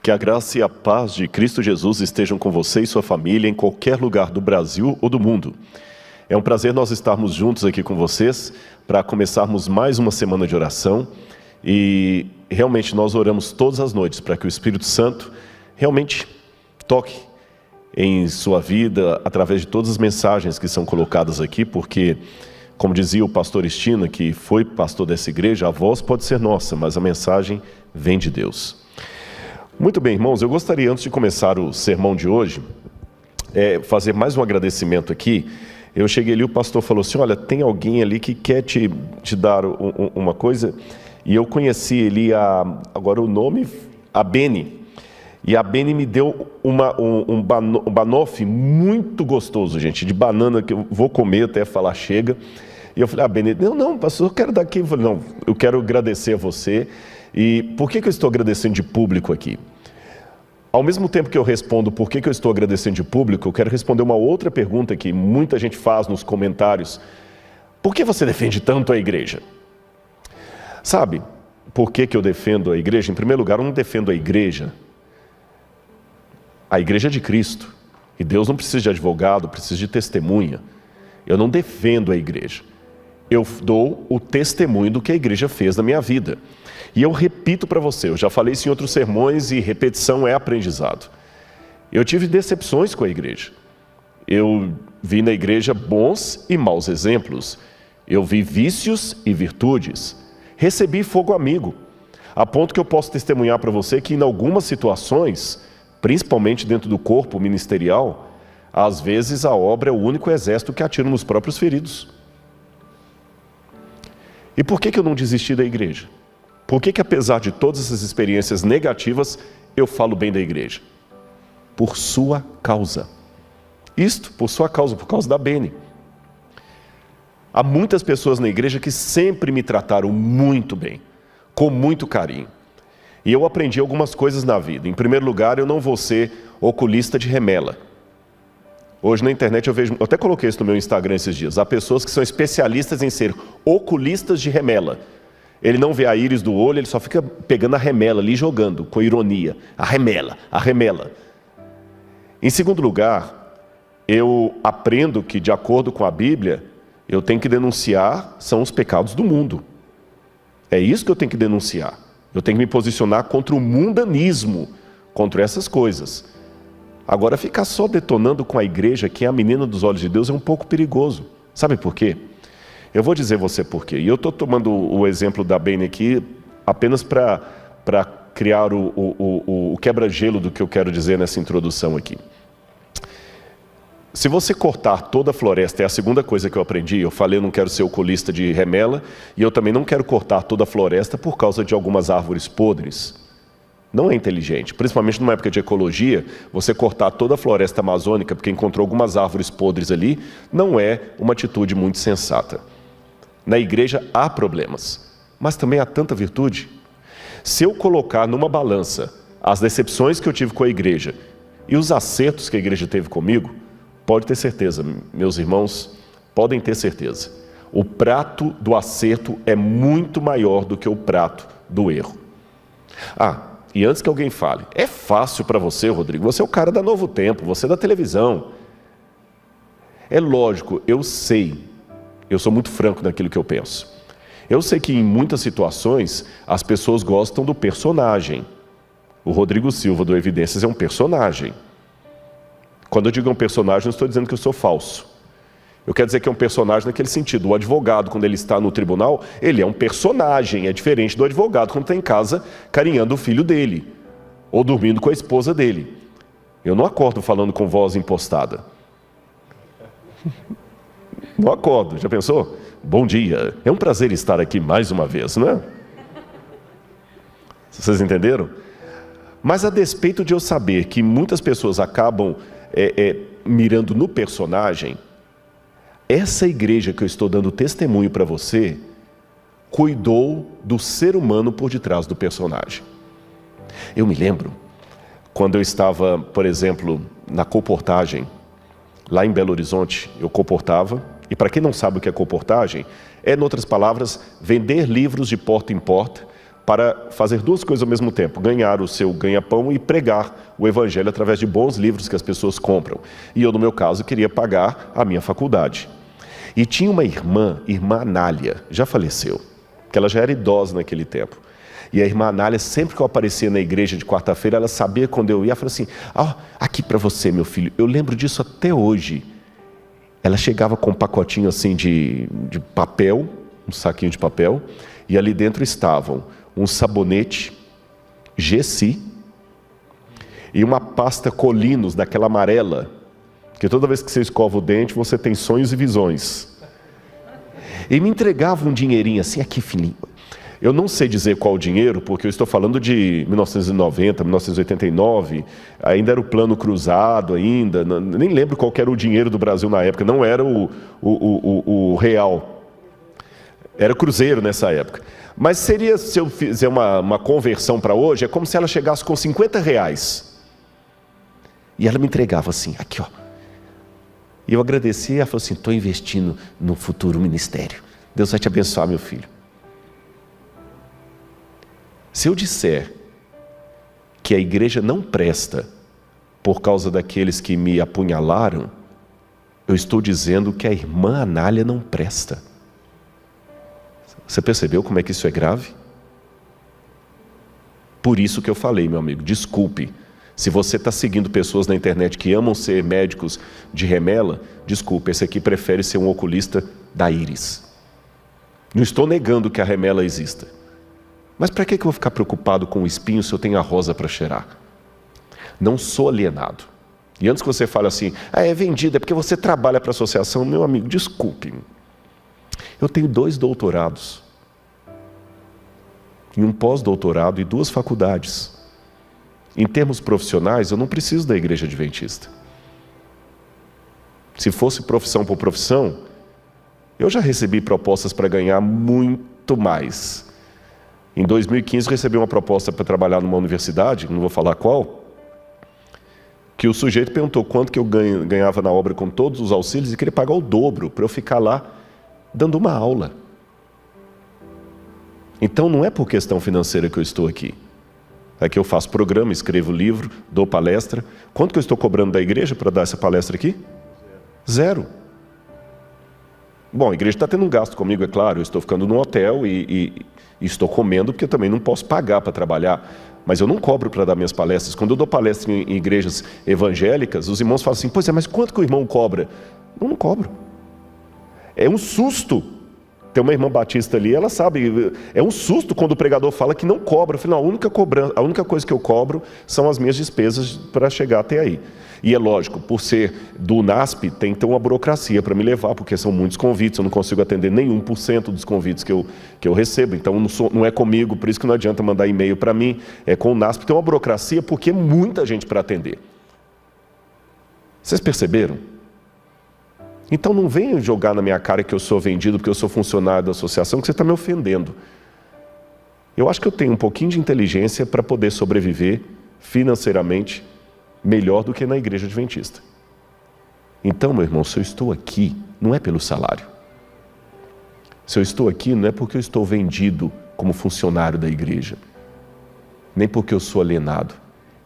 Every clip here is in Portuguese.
Que a graça e a paz de Cristo Jesus estejam com você e sua família em qualquer lugar do Brasil ou do mundo. É um prazer nós estarmos juntos aqui com vocês para começarmos mais uma semana de oração. E realmente nós oramos todas as noites para que o Espírito Santo realmente toque em sua vida através de todas as mensagens que são colocadas aqui, porque, como dizia o pastor Estina, que foi pastor dessa igreja, a voz pode ser nossa, mas a mensagem vem de Deus. Muito bem, irmãos, eu gostaria, antes de começar o sermão de hoje, fazer mais um agradecimento aqui. Eu cheguei ali, o pastor falou assim, olha, tem alguém ali que quer te dar uma coisa, e eu conheci ele, agora o nome, a Beni, e a Beni me deu um banoffee muito gostoso, gente, de banana, que eu vou comer até falar chega. E eu falei, Beni, não, pastor, eu quero daqui. Eu falei, não, eu quero agradecer a você. E por que eu estou agradecendo de público aqui? Ao mesmo tempo que eu respondo por que eu estou agradecendo de público, eu quero responder uma outra pergunta que muita gente faz nos comentários. Por que você defende tanto a igreja? Sabe, por que eu defendo a igreja? Em primeiro lugar, eu não defendo a igreja é de Cristo. E Deus não precisa de advogado, precisa de testemunha. Eu não defendo a igreja. Eu dou o testemunho do que a igreja fez na minha vida. E eu repito para você, eu já falei isso em outros sermões e repetição é aprendizado. Eu tive decepções com a igreja. Eu vi na igreja bons e maus exemplos. Eu vi vícios e virtudes. Recebi fogo amigo, a ponto que eu posso testemunhar para você que em algumas situações, principalmente dentro do corpo ministerial, às vezes a obra é o único exército que atira nos próprios feridos. E por que eu não desisti da igreja? Por que apesar de todas essas experiências negativas, eu falo bem da igreja? Por sua causa. Isto, por sua causa, por causa da Beni. Há muitas pessoas na igreja que sempre me trataram muito bem, com muito carinho. E eu aprendi algumas coisas na vida. Em primeiro lugar, eu não vou ser oculista de remela. Hoje na internet eu vejo, eu até coloquei isso no meu Instagram esses dias, há pessoas que são especialistas em ser oculistas de remela. Ele não vê a íris do olho, ele só fica pegando a remela ali, jogando, com ironia. A remela. Em segundo lugar, eu aprendo que, de acordo com a Bíblia, eu tenho que denunciar são os pecados do mundo. É isso que eu tenho que denunciar. Eu tenho que me posicionar contra o mundanismo, contra essas coisas. Agora, ficar só detonando com a igreja, que é a menina dos olhos de Deus, é um pouco perigoso. Sabe por quê? Eu vou dizer você por quê. E eu estou tomando o exemplo da Beni aqui apenas para criar o quebra-gelo do que eu quero dizer nessa introdução aqui. Se você cortar toda a floresta, é a segunda coisa que eu aprendi. Eu falei, eu não quero ser oculista de remela, e eu também não quero cortar toda a floresta por causa de algumas árvores podres. Não é inteligente, principalmente numa época de ecologia, você cortar toda a floresta amazônica porque encontrou algumas árvores podres ali, não é uma atitude muito sensata. Na igreja há problemas, mas também há tanta virtude. Se eu colocar numa balança as decepções que eu tive com a igreja e os acertos que a igreja teve comigo, pode ter certeza, meus irmãos, podem ter certeza. O prato do acerto é muito maior do que o prato do erro. E antes que alguém fale, é fácil para você, Rodrigo, você é o cara da Novo Tempo, você é da televisão. É lógico, eu sei, eu sou muito franco naquilo que eu penso. Eu sei que em muitas situações as pessoas gostam do personagem. O Rodrigo Silva do Evidências é um personagem. Quando eu digo um personagem, não estou dizendo que eu sou falso. Eu quero dizer que é um personagem naquele sentido. O advogado, quando ele está no tribunal, ele é um personagem. É diferente do advogado quando está em casa carinhando o filho dele. Ou dormindo com a esposa dele. Eu não acordo falando com voz impostada. Não acordo. Já pensou? Bom dia. É um prazer estar aqui mais uma vez, não é? Vocês entenderam? Mas a despeito de eu saber que muitas pessoas acabam mirando no personagem, essa igreja que eu estou dando testemunho para você, cuidou do ser humano por detrás do personagem. Eu me lembro, quando eu estava, por exemplo, na colportagem, lá em Belo Horizonte, eu colportava, e para quem não sabe o que é colportagem, em outras palavras, vender livros de porta em porta para fazer duas coisas ao mesmo tempo: ganhar o seu ganha-pão e pregar o evangelho através de bons livros que as pessoas compram. E eu, no meu caso, queria pagar a minha faculdade. E tinha uma irmã Anália, já faleceu, que ela já era idosa naquele tempo. E a irmã Anália, sempre que eu aparecia na igreja de quarta-feira, ela sabia quando eu ia, ela falou assim: aqui para você, meu filho. Eu lembro disso até hoje. Ela chegava com um pacotinho assim de papel, um saquinho de papel, e ali dentro estavam um sabonete Gessi e uma pasta Colinos, daquela amarela, que toda vez que você escova o dente, você tem sonhos e visões. E me entregava um dinheirinho assim: aqui, filhinho. Eu não sei dizer qual o dinheiro, porque eu estou falando de 1990, 1989, ainda era o plano cruzado ainda, nem lembro qual era o dinheiro do Brasil na época, não era o real, era cruzeiro nessa época. Mas seria, se eu fizer uma conversão para hoje, é como se ela chegasse com R$50. E ela me entregava assim: aqui, ó. E eu agradecia, e ela falou assim: estou investindo no futuro ministério. Deus vai te abençoar, meu filho. Se eu disser que a igreja não presta por causa daqueles que me apunhalaram, eu estou dizendo que a irmã Anália não presta. Você percebeu como é que isso é grave? Por isso que eu falei, meu amigo, desculpe. Se você está seguindo pessoas na internet que amam ser médicos de remela, desculpe, esse aqui prefere ser um oculista da íris. Não estou negando que a remela exista. Mas para que eu vou ficar preocupado com o espinho se eu tenho a rosa para cheirar? Não sou alienado. E antes que você fale assim: é vendido, é porque você trabalha para a associação. Meu amigo, desculpe. Eu tenho 2 doutorados, e um pós-doutorado e 2 faculdades. Em termos profissionais, eu não preciso da igreja adventista. Se fosse profissão por profissão, eu já recebi propostas para ganhar muito mais. Em 2015, recebi uma proposta para trabalhar numa universidade, não vou falar qual, que o sujeito perguntou quanto que eu ganhava na obra com todos os auxílios e queria pagar o dobro para eu ficar lá dando uma aula. Então não é por questão financeira que eu estou aqui. É que eu faço programa, escrevo livro, dou palestra. Quanto que eu estou cobrando da igreja para dar essa palestra aqui? 0. Bom, a igreja está tendo um gasto comigo, é claro. Eu estou ficando num hotel e estou comendo, porque eu também não posso pagar para trabalhar. Mas eu não cobro para dar minhas palestras. Quando eu dou palestra em igrejas evangélicas, os irmãos falam assim: pois é, mas quanto que o irmão cobra? Eu não cobro. É um susto. Tem uma irmã batista ali, ela sabe, é um susto quando o pregador fala que não cobra. Eu falei: não, a única coisa que eu cobro são as minhas despesas para chegar até aí. E é lógico, por ser do NASP, tem então uma burocracia para me levar, porque são muitos convites, eu não consigo atender nem 1% dos convites que eu recebo. Então não é comigo, por isso que não adianta mandar e-mail para mim, é com o NASP. Tem uma burocracia porque é muita gente para atender. Vocês perceberam? Então não venham jogar na minha cara que eu sou vendido porque eu sou funcionário da associação, que você está me ofendendo. Eu acho que eu tenho um pouquinho de inteligência para poder sobreviver financeiramente melhor do que na igreja adventista. Então, meu irmão, se eu estou aqui, não é pelo salário. Se eu estou aqui, não é porque eu estou vendido como funcionário da igreja, nem porque eu sou alienado.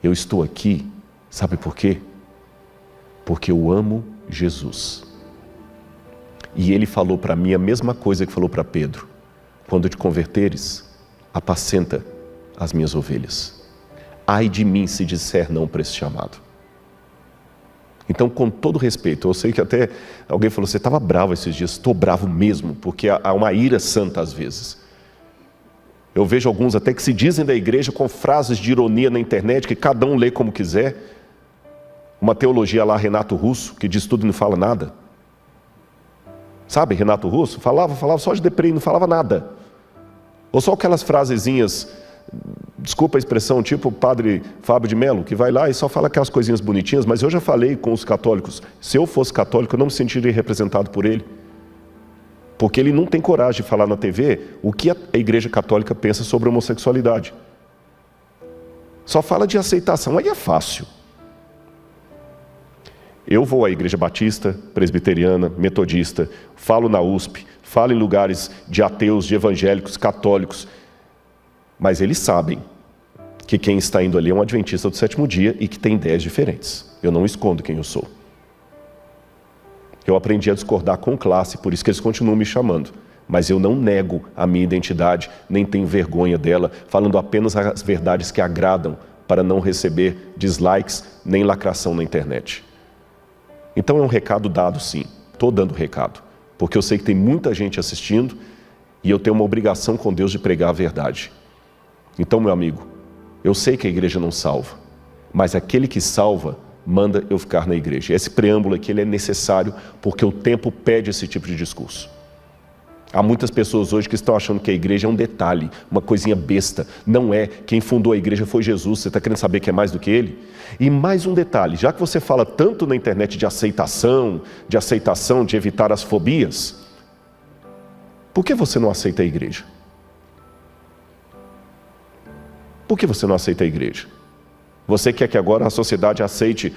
Eu estou aqui, sabe por quê? Porque eu amo Jesus. E ele falou para mim a mesma coisa que falou para Pedro: quando te converteres, apacenta as minhas ovelhas. Ai de mim se disser não para esse chamado. Então, com todo respeito, eu sei que até alguém falou: você estava bravo esses dias. Estou bravo mesmo, porque há uma ira santa às vezes. Eu vejo alguns até que se dizem da igreja com frases de ironia na internet, que cada um lê como quiser. Uma teologia lá, Renato Russo, que diz tudo e não fala nada. Sabe, Renato Russo? Falava só de deprê e não falava nada. Ou só aquelas frasezinhas, desculpa a expressão, tipo o padre Fábio de Mello, que vai lá e só fala aquelas coisinhas bonitinhas. Mas eu já falei com os católicos: se eu fosse católico, eu não me sentiria representado por ele. Porque ele não tem coragem de falar na TV o que a igreja católica pensa sobre a homossexualidade. Só fala de aceitação, aí é fácil. Eu vou à igreja batista, presbiteriana, metodista, falo na USP, falo em lugares de ateus, de evangélicos, católicos. Mas eles sabem que quem está indo ali é um adventista do sétimo dia e que tem ideias diferentes. Eu não escondo quem eu sou. Eu aprendi a discordar com classe, por isso que eles continuam me chamando. Mas eu não nego a minha identidade, nem tenho vergonha dela, falando apenas as verdades que agradam, para não receber dislikes nem lacração na internet. Então é um recado dado, sim. Estou dando recado, porque eu sei que tem muita gente assistindo e eu tenho uma obrigação com Deus de pregar a verdade. Então, meu amigo, eu sei que a igreja não salva, mas aquele que salva manda eu ficar na igreja. Esse preâmbulo aqui ele é necessário porque o tempo pede esse tipo de discurso. Há muitas pessoas hoje que estão achando que a igreja é um detalhe, uma coisinha besta. Não é. Quem fundou a igreja foi Jesus. Você está querendo saber que é mais do que ele? E mais um detalhe, já que você fala tanto na internet de aceitação, de evitar as fobias, por que você não aceita a igreja? Por que você não aceita a igreja? Você quer que agora a sociedade aceite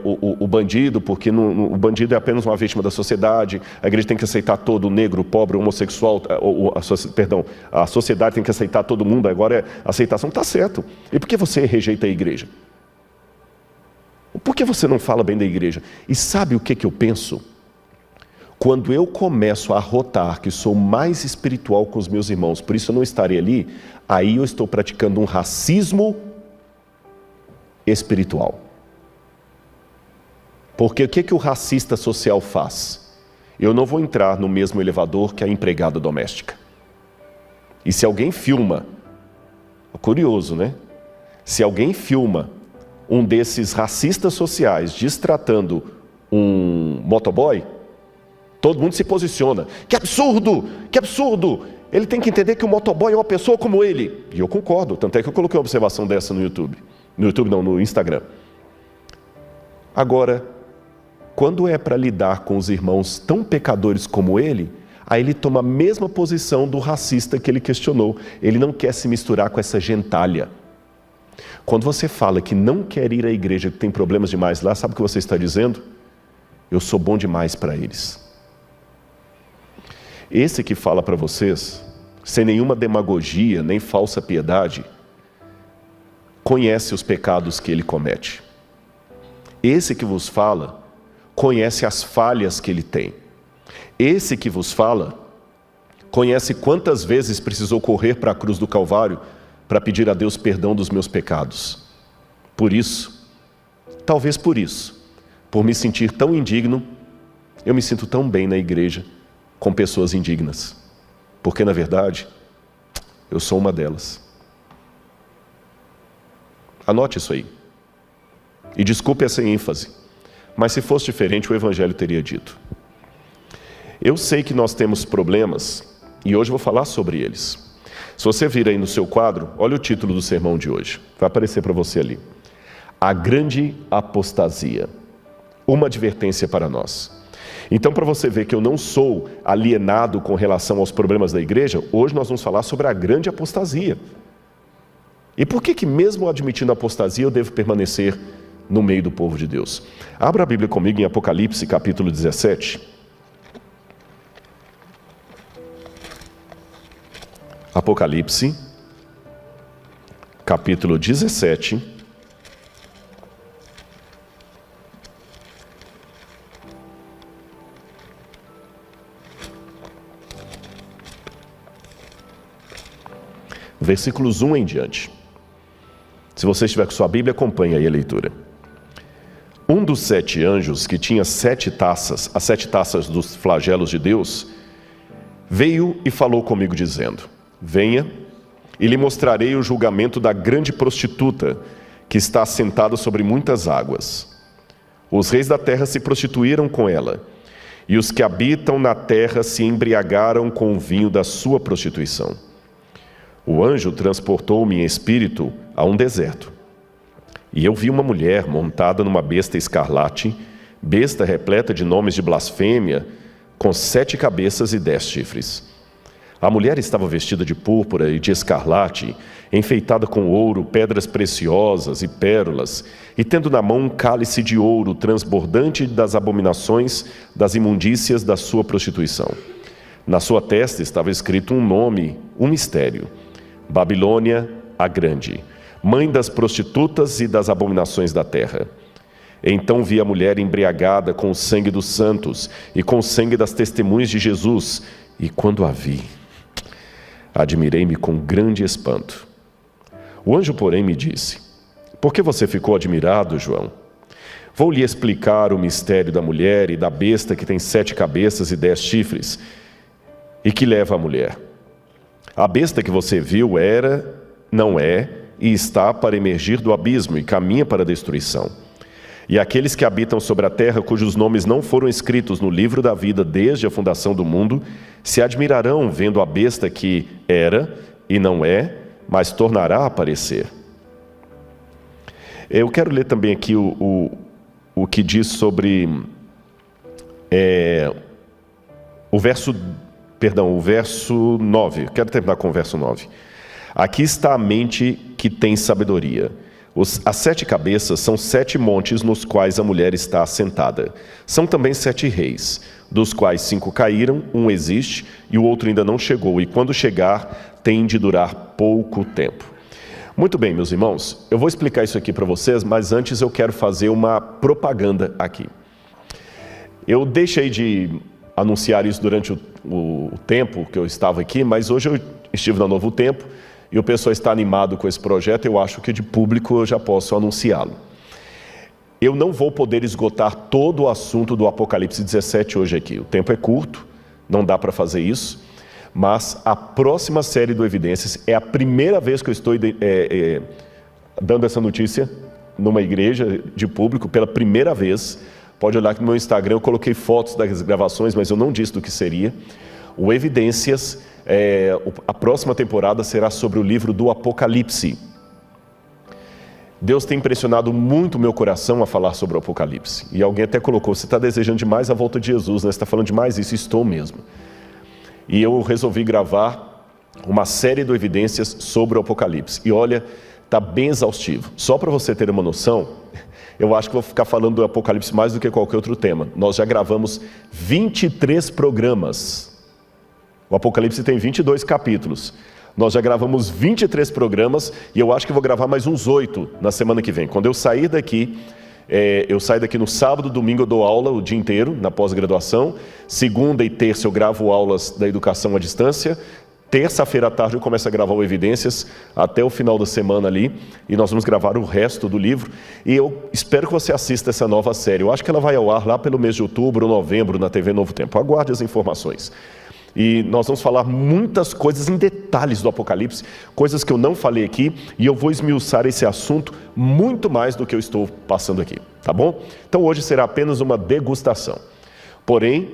o bandido, porque o bandido é apenas uma vítima da sociedade, a igreja tem que aceitar todo o negro, o pobre, o homossexual, a sociedade tem que aceitar todo mundo, agora a aceitação está certo. E por que você rejeita a igreja? Por que você não fala bem da igreja? E sabe o que eu penso? Quando eu começo a arrotar que sou mais espiritual com os meus irmãos, por isso eu não estarei ali, aí eu estou praticando um racismo espiritual. Porque o que o racista social faz? Eu não vou entrar no mesmo elevador que a empregada doméstica. E se alguém filma, curioso, né? Se alguém filma um desses racistas sociais destratando um motoboy, todo mundo se posiciona. Que absurdo! Que absurdo! Ele tem que entender que o motoboy é uma pessoa como ele. E eu concordo, tanto é que eu coloquei uma observação dessa no YouTube. No Instagram. Agora, quando é para lidar com os irmãos tão pecadores como ele, aí ele toma a mesma posição do racista que ele questionou. Ele não quer se misturar com essa gentalha. Quando você fala que não quer ir à igreja, que tem problemas demais lá, sabe o que você está dizendo? Eu sou bom demais para eles. Esse que fala para vocês, sem nenhuma demagogia, nem falsa piedade, conhece os pecados que ele comete. Esse que vos fala, conhece as falhas que ele tem. Esse que vos fala, conhece quantas vezes precisou correr para a cruz do Calvário para pedir a Deus perdão dos meus pecados. Por isso, talvez por isso, por me sentir tão indigno, eu me sinto tão bem na igreja com pessoas indignas. Porque, na verdade, eu sou uma delas. Anote isso aí. E desculpe essa ênfase, mas se fosse diferente, o Evangelho teria dito. Eu sei que nós temos problemas, e hoje eu vou falar sobre eles. Se você vir aí no seu quadro, olha o título do sermão de hoje. Vai aparecer para você ali. A grande apostasia. Uma advertência para nós. Então, para você ver que eu não sou alienado com relação aos problemas da igreja, hoje nós vamos falar sobre a grande apostasia. E por que mesmo admitindo a apostasia, eu devo permanecer no meio do povo de Deus? Abra a Bíblia comigo em Apocalipse, capítulo 17. Apocalipse, capítulo 17. Versículos 1 em diante. Se você estiver com sua Bíblia, acompanhe aí a leitura. Um dos 7 anjos, que tinha 7 taças, as 7 taças dos flagelos de Deus, veio e falou comigo dizendo: venha, e lhe mostrarei o julgamento da grande prostituta, que está assentada sobre muitas águas. Os reis da terra se prostituíram com ela, e os que habitam na terra se embriagaram com o vinho da sua prostituição. O anjo transportou-me em espírito a um deserto. E eu vi uma mulher montada numa besta escarlate, besta repleta de nomes de blasfêmia, com 7 cabeças e 10 chifres. A mulher estava vestida de púrpura e de escarlate, enfeitada com ouro, pedras preciosas e pérolas, e tendo na mão um cálice de ouro transbordante das abominações, das imundícias da sua prostituição. Na sua testa estava escrito um nome, um mistério: Babilônia, a grande, mãe das prostitutas e das abominações da terra. Então vi a mulher embriagada com o sangue dos santos e com o sangue das testemunhas de Jesus, e quando a vi, admirei-me com grande espanto. O anjo, porém, me disse: por que você ficou admirado, João? Vou lhe explicar o mistério da mulher e da besta que tem 7 cabeças e 10 chifres, e que leva a mulher. A besta que você viu era, não é, e está para emergir do abismo e caminha para a destruição. E aqueles que habitam sobre a terra, cujos nomes não foram escritos no livro da vida desde a fundação do mundo, se admirarão vendo a besta que era e não é, mas tornará a aparecer. Eu quero ler também aqui o que diz sobre o verso 9. Quero terminar com o verso 9. Aqui está a mente que tem sabedoria. As 7 cabeças são 7 montes nos quais a mulher está assentada. São também 7 reis, dos quais 5 caíram, um existe e o outro ainda não chegou, e quando chegar tem de durar pouco tempo. Muito bem, meus irmãos, eu vou explicar isso aqui para vocês, mas antes eu quero fazer uma propaganda aqui. Eu deixei de anunciar isso durante o tempo que eu estava aqui, mas hoje eu estive na Novo Tempo, e o pessoal está animado com esse projeto. Eu acho que de público eu já posso anunciá-lo. Eu não vou poder esgotar todo o assunto do Apocalipse 17 hoje aqui. O tempo é curto, não dá para fazer isso. Mas a próxima série do Evidências é a primeira vez que eu estou dando essa notícia numa igreja de público, pela primeira vez. Pode olhar que no meu Instagram eu coloquei fotos das gravações, mas eu não disse do que seria. O Evidências, a próxima temporada será sobre o livro do Apocalipse. Deus tem impressionado muito o meu coração a falar sobre o Apocalipse. E alguém até colocou: você está desejando demais a volta de Jesus, né? Você está falando demais isso? Estou mesmo. E eu resolvi gravar uma série de Evidências sobre o Apocalipse. E olha, está bem exaustivo. Só para você ter uma noção, eu acho que vou ficar falando do Apocalipse mais do que qualquer outro tema. Nós já gravamos 23 programas. O Apocalipse tem 22 capítulos. Nós já gravamos 23 programas e eu acho que vou gravar mais uns 8 na semana que vem. Quando eu sair daqui, eu saio daqui no sábado, domingo eu dou aula o dia inteiro, na pós-graduação. Segunda e terça eu gravo aulas da educação à distância. Terça-feira à tarde eu começo a gravar o Evidências até o final da semana ali. E nós vamos gravar o resto do livro. E eu espero que você assista essa nova série. Eu acho que ela vai ao ar lá pelo mês de outubro ou novembro na TV Novo Tempo. Aguarde as informações. E nós vamos falar muitas coisas em detalhes do Apocalipse, coisas que eu não falei aqui, e eu vou esmiuçar esse assunto muito mais do que eu estou passando aqui, tá bom? Então hoje será apenas uma degustação. Porém,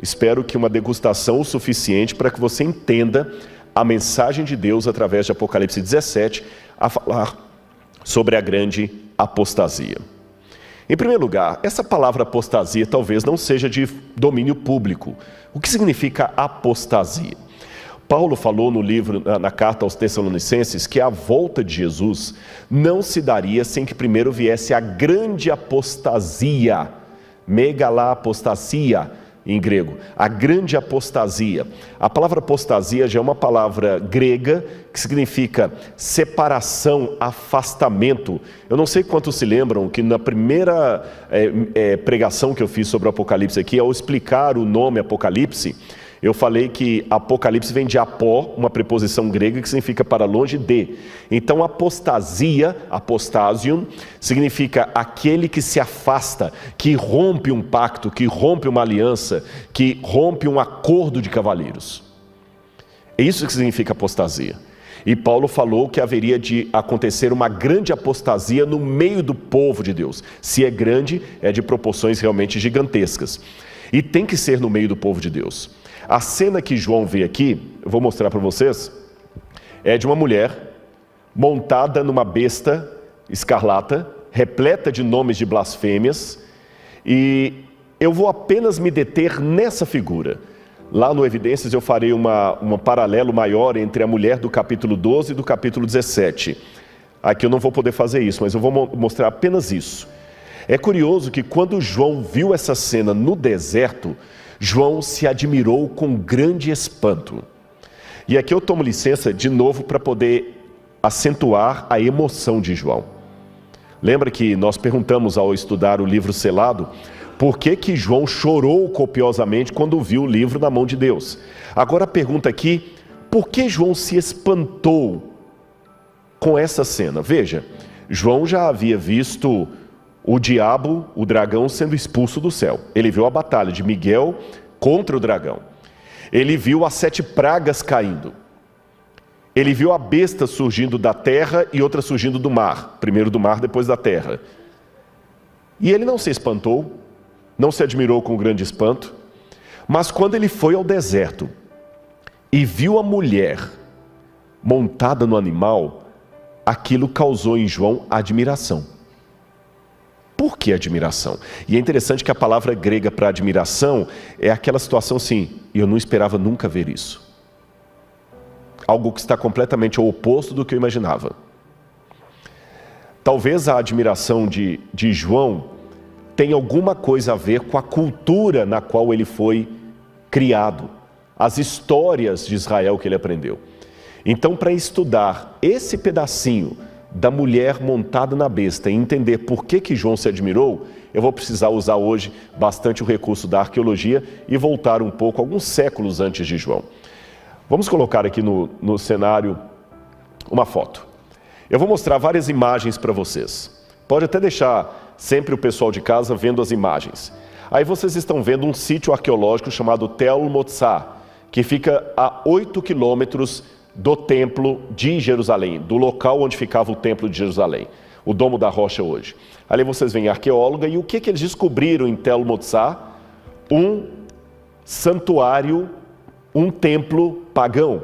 espero que uma degustação o suficiente para que você entenda a mensagem de Deus através de Apocalipse 17, a falar sobre a grande apostasia. Em primeiro lugar, essa palavra apostasia talvez não seja de domínio público. O que significa apostasia? Paulo falou no livro, na carta aos Tessalonicenses, que a volta de Jesus não se daria sem que primeiro viesse a grande apostasia, megalapostasia em grego, a grande apostasia. A palavra apostasia já é uma palavra grega que significa separação, afastamento. Eu não sei quantos se lembram que na primeira pregação que eu fiz sobre o Apocalipse aqui, ao explicar o nome Apocalipse, eu falei que Apocalipse vem de apó, uma preposição grega que significa para longe de. Então apostasia, apostasium, significa aquele que se afasta, que rompe um pacto, que rompe uma aliança, que rompe um acordo de cavalheiros. É isso que significa apostasia. E Paulo falou que haveria de acontecer uma grande apostasia no meio do povo de Deus. Se é grande, é de proporções realmente gigantescas. E tem que ser no meio do povo de Deus. A cena que João vê aqui, eu vou mostrar para vocês, é de uma mulher montada numa besta escarlata, repleta de nomes de blasfêmias, e eu vou apenas me deter nessa figura. Lá no Evidências eu farei um paralelo maior entre a mulher do capítulo 12 e do capítulo 17. Aqui eu não vou poder fazer isso, mas eu vou mostrar apenas isso. É curioso que quando João viu essa cena no deserto, João se admirou com grande espanto. E aqui eu tomo licença de novo para poder acentuar a emoção de João. Lembra que nós perguntamos ao estudar o livro selado, por que João chorou copiosamente quando viu o livro na mão de Deus? Agora a pergunta aqui, por que João se espantou com essa cena? Veja, João já havia visto o diabo, o dragão, sendo expulso do céu. Ele viu a batalha de Miguel contra o dragão. Ele viu as 7 pragas caindo. Ele viu a besta surgindo da terra e outra surgindo do mar. Primeiro do mar, depois da terra. E ele não se espantou, não se admirou com grande espanto, mas quando ele foi ao deserto e viu a mulher montada no animal, aquilo causou em João admiração. Por que admiração? E é interessante que a palavra grega para admiração é aquela situação assim, eu não esperava nunca ver isso. Algo que está completamente ao oposto do que eu imaginava. Talvez a admiração de João tenha alguma coisa a ver com a cultura na qual ele foi criado, as histórias de Israel que ele aprendeu. Então, para estudar esse pedacinho da mulher montada na besta e entender por que João se admirou, eu vou precisar usar hoje bastante o recurso da arqueologia e voltar um pouco, alguns séculos antes de João. Vamos colocar aqui no cenário uma foto. Eu vou mostrar várias imagens para vocês. Pode até deixar sempre o pessoal de casa vendo as imagens. Aí vocês estão vendo um sítio arqueológico chamado Tel Motzah, que fica a 8 quilômetros do templo de Jerusalém, do local onde ficava o templo de Jerusalém, o Domo da Rocha hoje. Ali vocês veem a arqueóloga e o que eles descobriram em Tel Motzah? Um santuário, um templo pagão.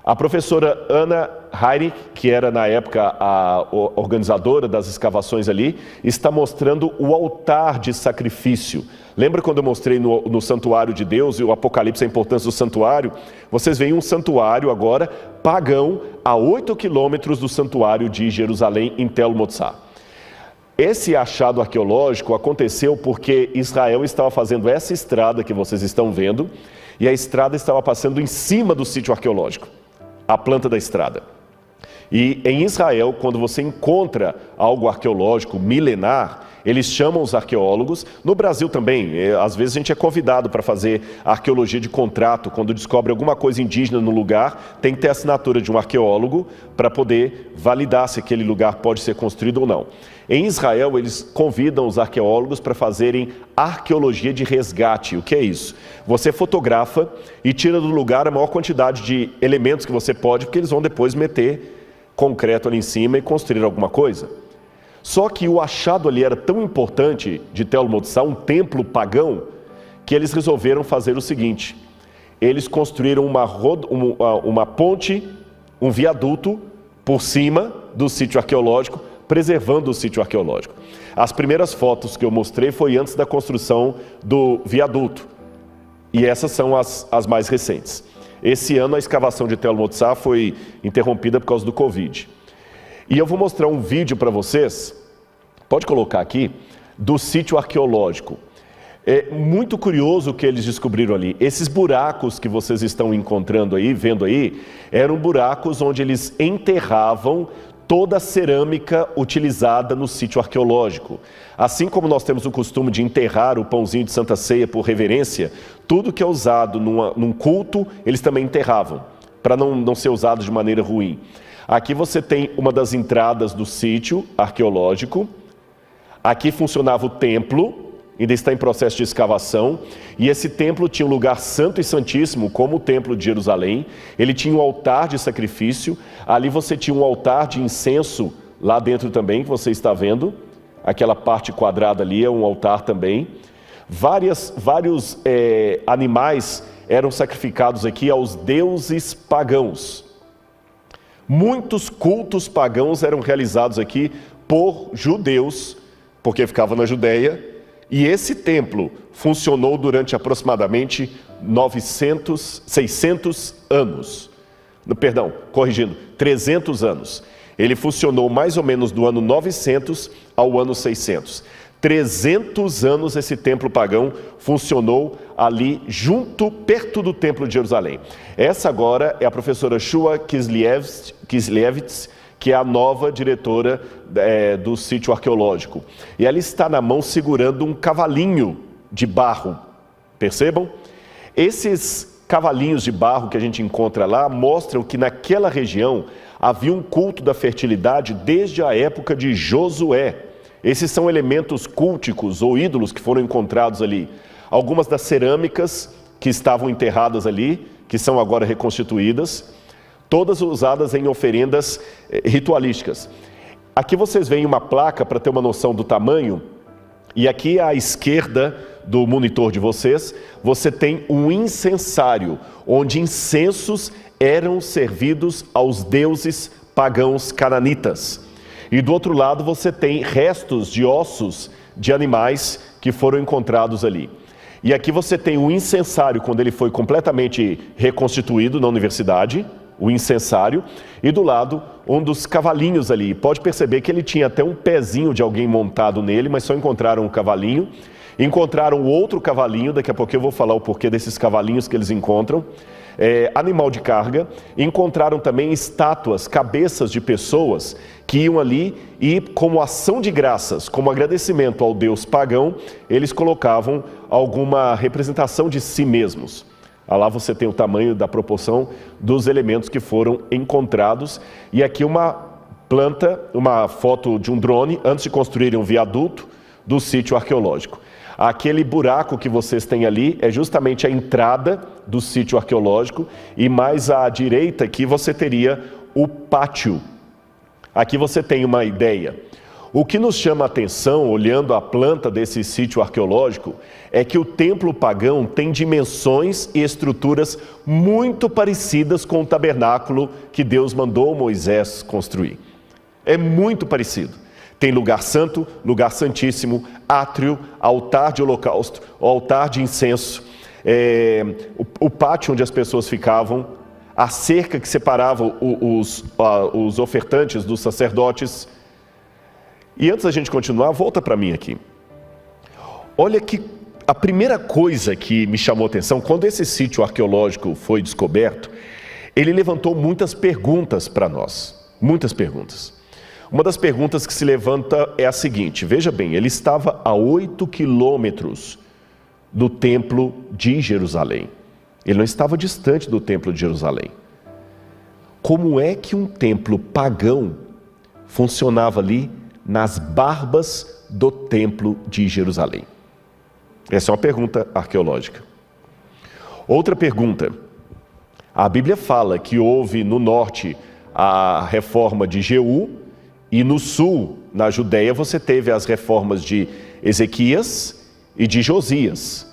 A professora Anna Heinrich, que era na época a organizadora das escavações ali, está mostrando o altar de sacrifício. Lembra quando eu mostrei no santuário de Deus e o Apocalipse a importância do santuário? Vocês veem um santuário agora pagão a 8 quilômetros do santuário de Jerusalém em Tel Motzah. Esse achado arqueológico aconteceu porque Israel estava fazendo essa estrada que vocês estão vendo e a estrada estava passando em cima do sítio arqueológico, a planta da estrada. E em Israel, quando você encontra algo arqueológico milenar, eles chamam os arqueólogos. No Brasil também, às vezes a gente é convidado para fazer arqueologia de contrato. Quando descobre alguma coisa indígena no lugar, tem que ter a assinatura de um arqueólogo para poder validar se aquele lugar pode ser construído ou não. Em Israel, eles convidam os arqueólogos para fazerem arqueologia de resgate. O que é isso? Você fotografa e tira do lugar a maior quantidade de elementos que você pode, porque eles vão depois meter concreto ali em cima e construir alguma coisa. Só que o achado ali era tão importante de Tel Motzah, um templo pagão, que eles resolveram fazer o seguinte: eles construíram uma ponte, um viaduto por cima do sítio arqueológico, preservando o sítio arqueológico. As primeiras fotos que eu mostrei foi antes da construção do viaduto, e essas são as mais recentes. Esse ano a escavação de Tel Motzah foi interrompida por causa do Covid. E eu vou mostrar um vídeo para vocês, pode colocar aqui, do sítio arqueológico. É muito curioso o que eles descobriram ali. Esses buracos que vocês estão encontrando aí, vendo aí, eram buracos onde eles enterravam toda a cerâmica utilizada no sítio arqueológico. Assim como nós temos o costume de enterrar o pãozinho de Santa Ceia por reverência, tudo que é usado num culto, eles também enterravam, para não ser usado de maneira ruim. Aqui você tem uma das entradas do sítio arqueológico. Aqui funcionava o templo, ainda está em processo de escavação, e esse templo tinha um lugar santo e santíssimo, como o templo de Jerusalém. Ele tinha um altar de sacrifício, ali você tinha um altar de incenso, lá dentro também, que você está vendo, aquela parte quadrada ali é um altar também. Vários animais eram sacrificados aqui aos deuses pagãos. Muitos cultos pagãos eram realizados aqui por judeus, porque ficava na Judéia, e esse templo funcionou durante aproximadamente 600 anos. Perdão, corrigindo, 300 anos. Ele funcionou mais ou menos do ano 900 ao ano 600. 300 anos esse templo pagão funcionou ali perto do templo de Jerusalém. Essa agora é a professora Shua Kislevitz, que é a nova diretora do sítio arqueológico. E ela está na mão segurando um cavalinho de barro. Percebam? Esses cavalinhos de barro que a gente encontra lá mostram que naquela região havia um culto da fertilidade desde a época de Josué. Esses são elementos culticos ou ídolos que foram encontrados ali. Algumas das cerâmicas que estavam enterradas ali, que são agora reconstituídas, todas usadas em oferendas ritualísticas. Aqui vocês veem uma placa para ter uma noção do tamanho, e aqui à esquerda do monitor de vocês, você tem um incensário, onde incensos eram servidos aos deuses pagãos cananitas. E do outro lado você tem restos de ossos de animais que foram encontrados ali. E aqui você tem o incensário, quando ele foi completamente reconstituído na universidade, o incensário, e do lado um dos cavalinhos ali. Pode perceber que ele tinha até um pezinho de alguém montado nele, mas só encontraram um cavalinho. Encontraram outro cavalinho, daqui a pouco eu vou falar o porquê desses cavalinhos que eles encontram. Animal de carga. Encontraram também estátuas, cabeças de pessoas que iam ali e, como ação de graças, como agradecimento ao deus pagão, eles colocavam alguma representação de si mesmos. Lá você tem o tamanho da proporção dos elementos que foram encontrados. E aqui uma foto de um drone, antes de construírem um viaduto do sítio arqueológico. Aquele buraco que vocês têm ali é justamente a entrada do sítio arqueológico, e mais à direita aqui você teria o pátio. Aqui você tem uma ideia. O que nos chama a atenção, olhando a planta desse sítio arqueológico, é que o templo pagão tem dimensões e estruturas muito parecidas com o tabernáculo que Deus mandou Moisés construir. É muito parecido. Tem lugar santo, lugar santíssimo, átrio, altar de holocausto, altar de incenso, o pátio onde as pessoas ficavam, a cerca que separava os ofertantes dos sacerdotes. E antes da gente continuar, volta para mim aqui. Olha que a primeira coisa que me chamou a atenção, quando esse sítio arqueológico foi descoberto, ele levantou muitas perguntas para nós, muitas perguntas. Uma das perguntas que se levanta é a seguinte: veja bem, ele estava a 8 quilômetros do templo de Jerusalém. Ele não estava distante do templo de Jerusalém. Como é que um templo pagão funcionava ali nas barbas do templo de Jerusalém? Essa é uma pergunta arqueológica. Outra pergunta: a Bíblia fala que houve no norte a reforma de Jeú, e no sul, na Judéia, você teve as reformas de Ezequias e de Josias.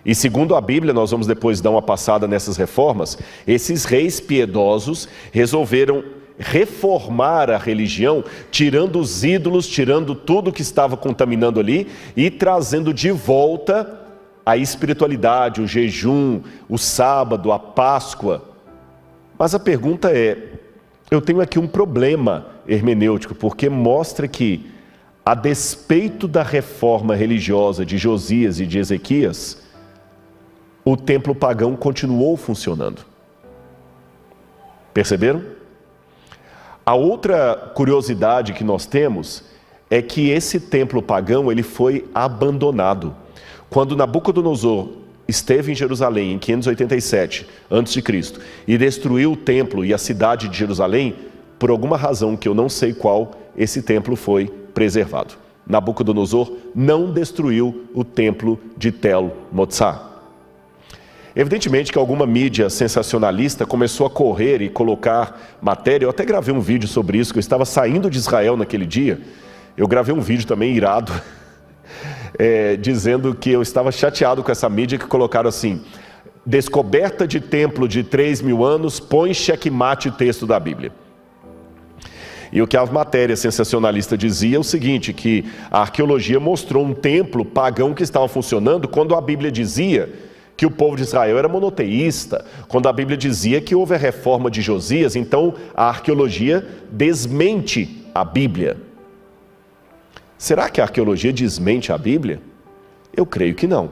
E segundo a Bíblia, nós vamos depois dar uma passada nessas reformas, esses reis piedosos resolveram reformar a religião, tirando os ídolos, tirando tudo que estava contaminando ali e trazendo de volta a espiritualidade, o jejum, o sábado, a Páscoa. Mas a pergunta é, eu tenho aqui um problema hermenêutico, porque mostra que, a despeito da reforma religiosa de Josias e de Ezequias, o templo pagão continuou funcionando. Perceberam? A outra curiosidade que nós temos é que esse templo pagão ele foi abandonado. Quando Nabucodonosor esteve em Jerusalém em 587 a.C. e destruiu o templo e a cidade de Jerusalém, por alguma razão que eu não sei qual, esse templo foi preservado. Nabucodonosor não destruiu o templo de Tel Motsar. Evidentemente que alguma mídia sensacionalista começou a correr e colocar matéria. Eu até gravei um vídeo sobre isso, que eu estava saindo de Israel naquele dia. Eu gravei um vídeo também irado, dizendo que eu estava chateado com essa mídia que colocaram assim: descoberta de templo de 3.000 anos, põe xeque-mate o texto da Bíblia. E o que a matéria sensacionalista dizia é o seguinte, que a arqueologia mostrou um templo pagão que estava funcionando quando a Bíblia dizia que o povo de Israel era monoteísta, quando a Bíblia dizia que houve a reforma de Josias. Então a arqueologia desmente a Bíblia. Será que a arqueologia desmente a Bíblia? Eu creio que não.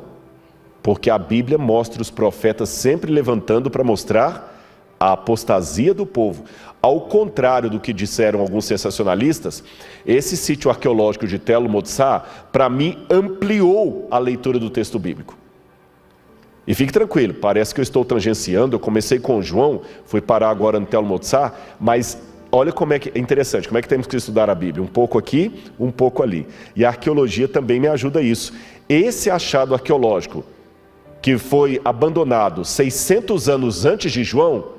Porque a Bíblia mostra os profetas sempre levantando para mostrar a apostasia do povo. Ao contrário do que disseram alguns sensacionalistas, esse sítio arqueológico de Tell el-Motsar, para mim, ampliou a leitura do texto bíblico. E fique tranquilo, parece que eu estou tangenciando, eu comecei com João, fui parar agora no Tell el-Motsar, mas olha como é que é interessante, como é que temos que estudar a Bíblia, um pouco aqui, um pouco ali. E a arqueologia também me ajuda a isso. Esse achado arqueológico, que foi abandonado 600 anos antes de João,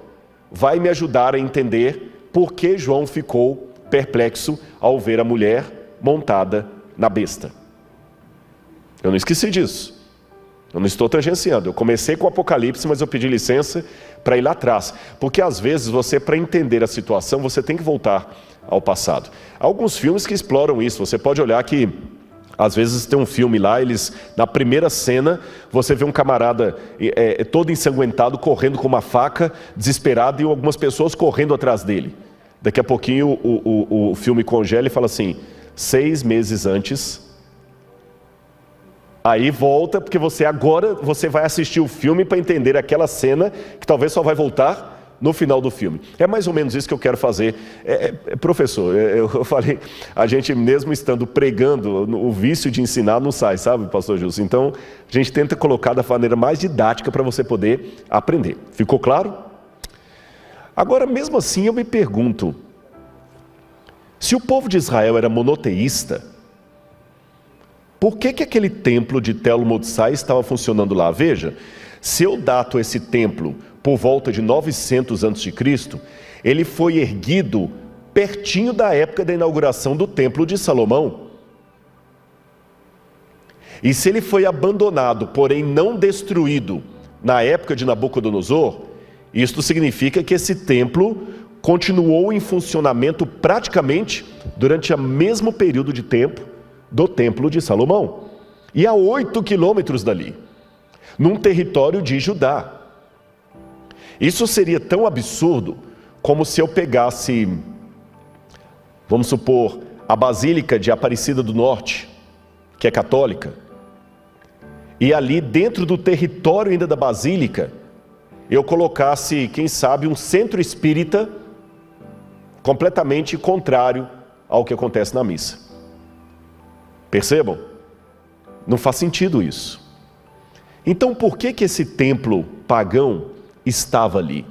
vai me ajudar a entender por que João ficou perplexo ao ver a mulher montada na besta. Eu não esqueci disso. Eu não estou tangenciando. Eu comecei com o Apocalipse, mas eu pedi licença para ir lá atrás. Porque às vezes você, para entender a situação, você tem que voltar ao passado. Há alguns filmes que exploram isso. Você pode olhar que às vezes tem um filme lá, na primeira cena, você vê um camarada todo ensanguentado, correndo com uma faca, desesperado, e algumas pessoas correndo atrás dele. Daqui a pouquinho o filme congela e fala assim, 6 meses antes. Aí volta, porque agora você vai assistir o filme para entender aquela cena, que talvez só vai voltar no final do filme. É mais ou menos isso que eu quero fazer. Professor, eu falei, a gente mesmo estando pregando, o vício de ensinar não sai, sabe, pastor Justo? Então, a gente tenta colocar da maneira mais didática para você poder aprender. Ficou claro? Agora, mesmo assim, eu me pergunto, se o povo de Israel era monoteísta, por que aquele templo de Tell el-Motsar estava funcionando lá? Veja, se eu dato esse templo por volta de 900 a.C., ele foi erguido pertinho da época da inauguração do Templo de Salomão. E se ele foi abandonado, porém não destruído, na época de Nabucodonosor, isto significa que esse templo continuou em funcionamento praticamente durante o mesmo período de tempo do Templo de Salomão. E a 8 quilômetros dali, num território de Judá. Isso seria tão absurdo como se eu pegasse, vamos supor, a Basílica de Aparecida do Norte, que é católica, e ali dentro do território ainda da Basílica, eu colocasse, quem sabe, um centro espírita completamente contrário ao que acontece na missa. Percebam? Não faz sentido isso. Então por que esse templo pagão estava ali?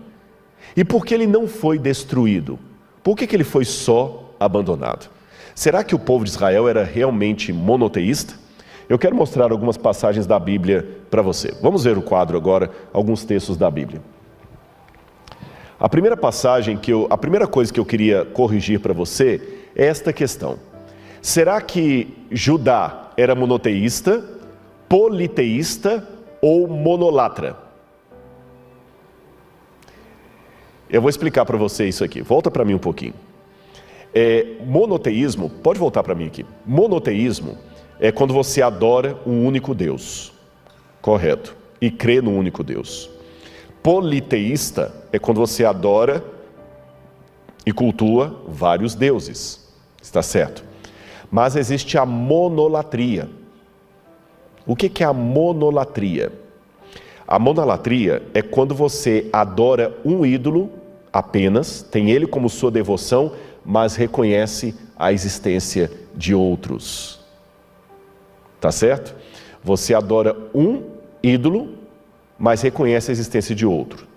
E por que ele não foi destruído? Por que ele foi só abandonado? Será que o povo de Israel era realmente monoteísta? Eu quero mostrar algumas passagens da Bíblia para você. Vamos ver o quadro agora, alguns textos da Bíblia. A primeira passagem a primeira coisa que eu queria corrigir para você é esta questão. Será que Judá era monoteísta, politeísta ou monolatra? Eu vou explicar para você isso aqui. Volta para mim um pouquinho. Monoteísmo, pode voltar para mim aqui. Monoteísmo é quando você adora um único Deus, correto, e crê no único Deus. Politeísta é quando você adora e cultua vários deuses, está certo? Mas existe a monolatria. O que é a monolatria? A monolatria é quando você adora um ídolo apenas, tem ele como sua devoção, mas reconhece a existência de outros. Tá certo? Você adora um ídolo, mas reconhece a existência de outro.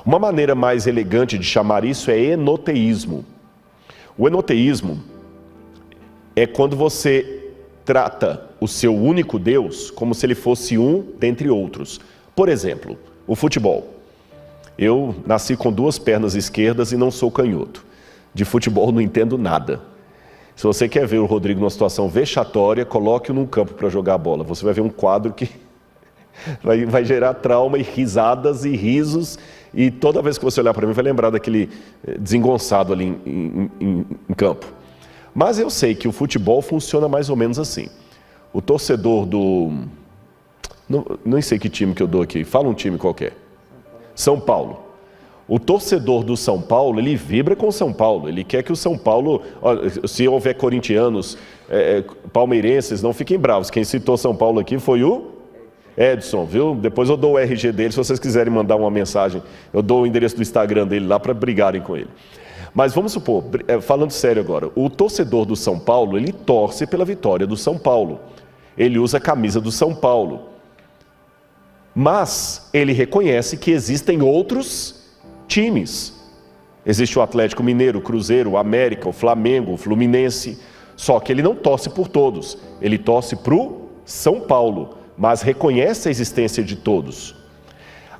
Uma maneira mais elegante de chamar isso é enoteísmo. O enoteísmo é quando você trata o seu único Deus como se ele fosse um dentre outros. Por exemplo, o futebol. Eu nasci com 2 pernas esquerdas e não sou canhoto. De futebol não entendo nada. Se você quer ver o Rodrigo numa situação vexatória, coloque-o num campo para jogar a bola. Você vai ver um quadro que vai gerar trauma e risadas e risos. E toda vez que você olhar para mim, vai lembrar daquele desengonçado ali em campo. Mas eu sei que o futebol funciona mais ou menos assim. O torcedor do... Não sei que time que eu dou aqui. Fala um time qualquer. São Paulo. O torcedor do São Paulo, ele vibra com o São Paulo. Ele quer que o São Paulo... Se houver corintianos palmeirenses, não fiquem bravos. Quem citou São Paulo aqui foi o Edson, viu? Depois eu dou o RG dele, se vocês quiserem mandar uma mensagem, eu dou o endereço do Instagram dele lá para brigarem com ele. Mas vamos supor, falando sério agora, o torcedor do São Paulo, ele torce pela vitória do São Paulo. Ele usa a camisa do São Paulo. Mas ele reconhece que existem outros times. Existe o Atlético Mineiro, o Cruzeiro, o América, o Flamengo, o Fluminense. Só que ele não torce por todos. Ele torce para o São Paulo, mas reconhece a existência de todos.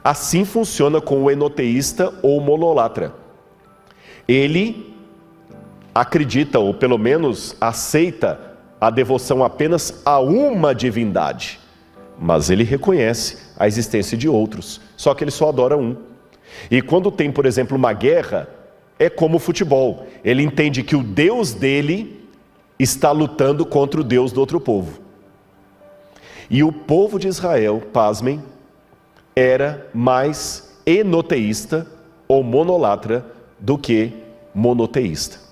Assim funciona com o enoteísta ou monolatra. Ele acredita, ou pelo menos aceita, a devoção apenas a uma divindade. Mas ele reconhece a existência de outros, só que ele só adora um. E quando tem, por exemplo, uma guerra, é como o futebol. Ele entende que o Deus dele está lutando contra o Deus do outro povo. E o povo de Israel, pasmem, era mais enoteísta ou monolatra do que monoteísta.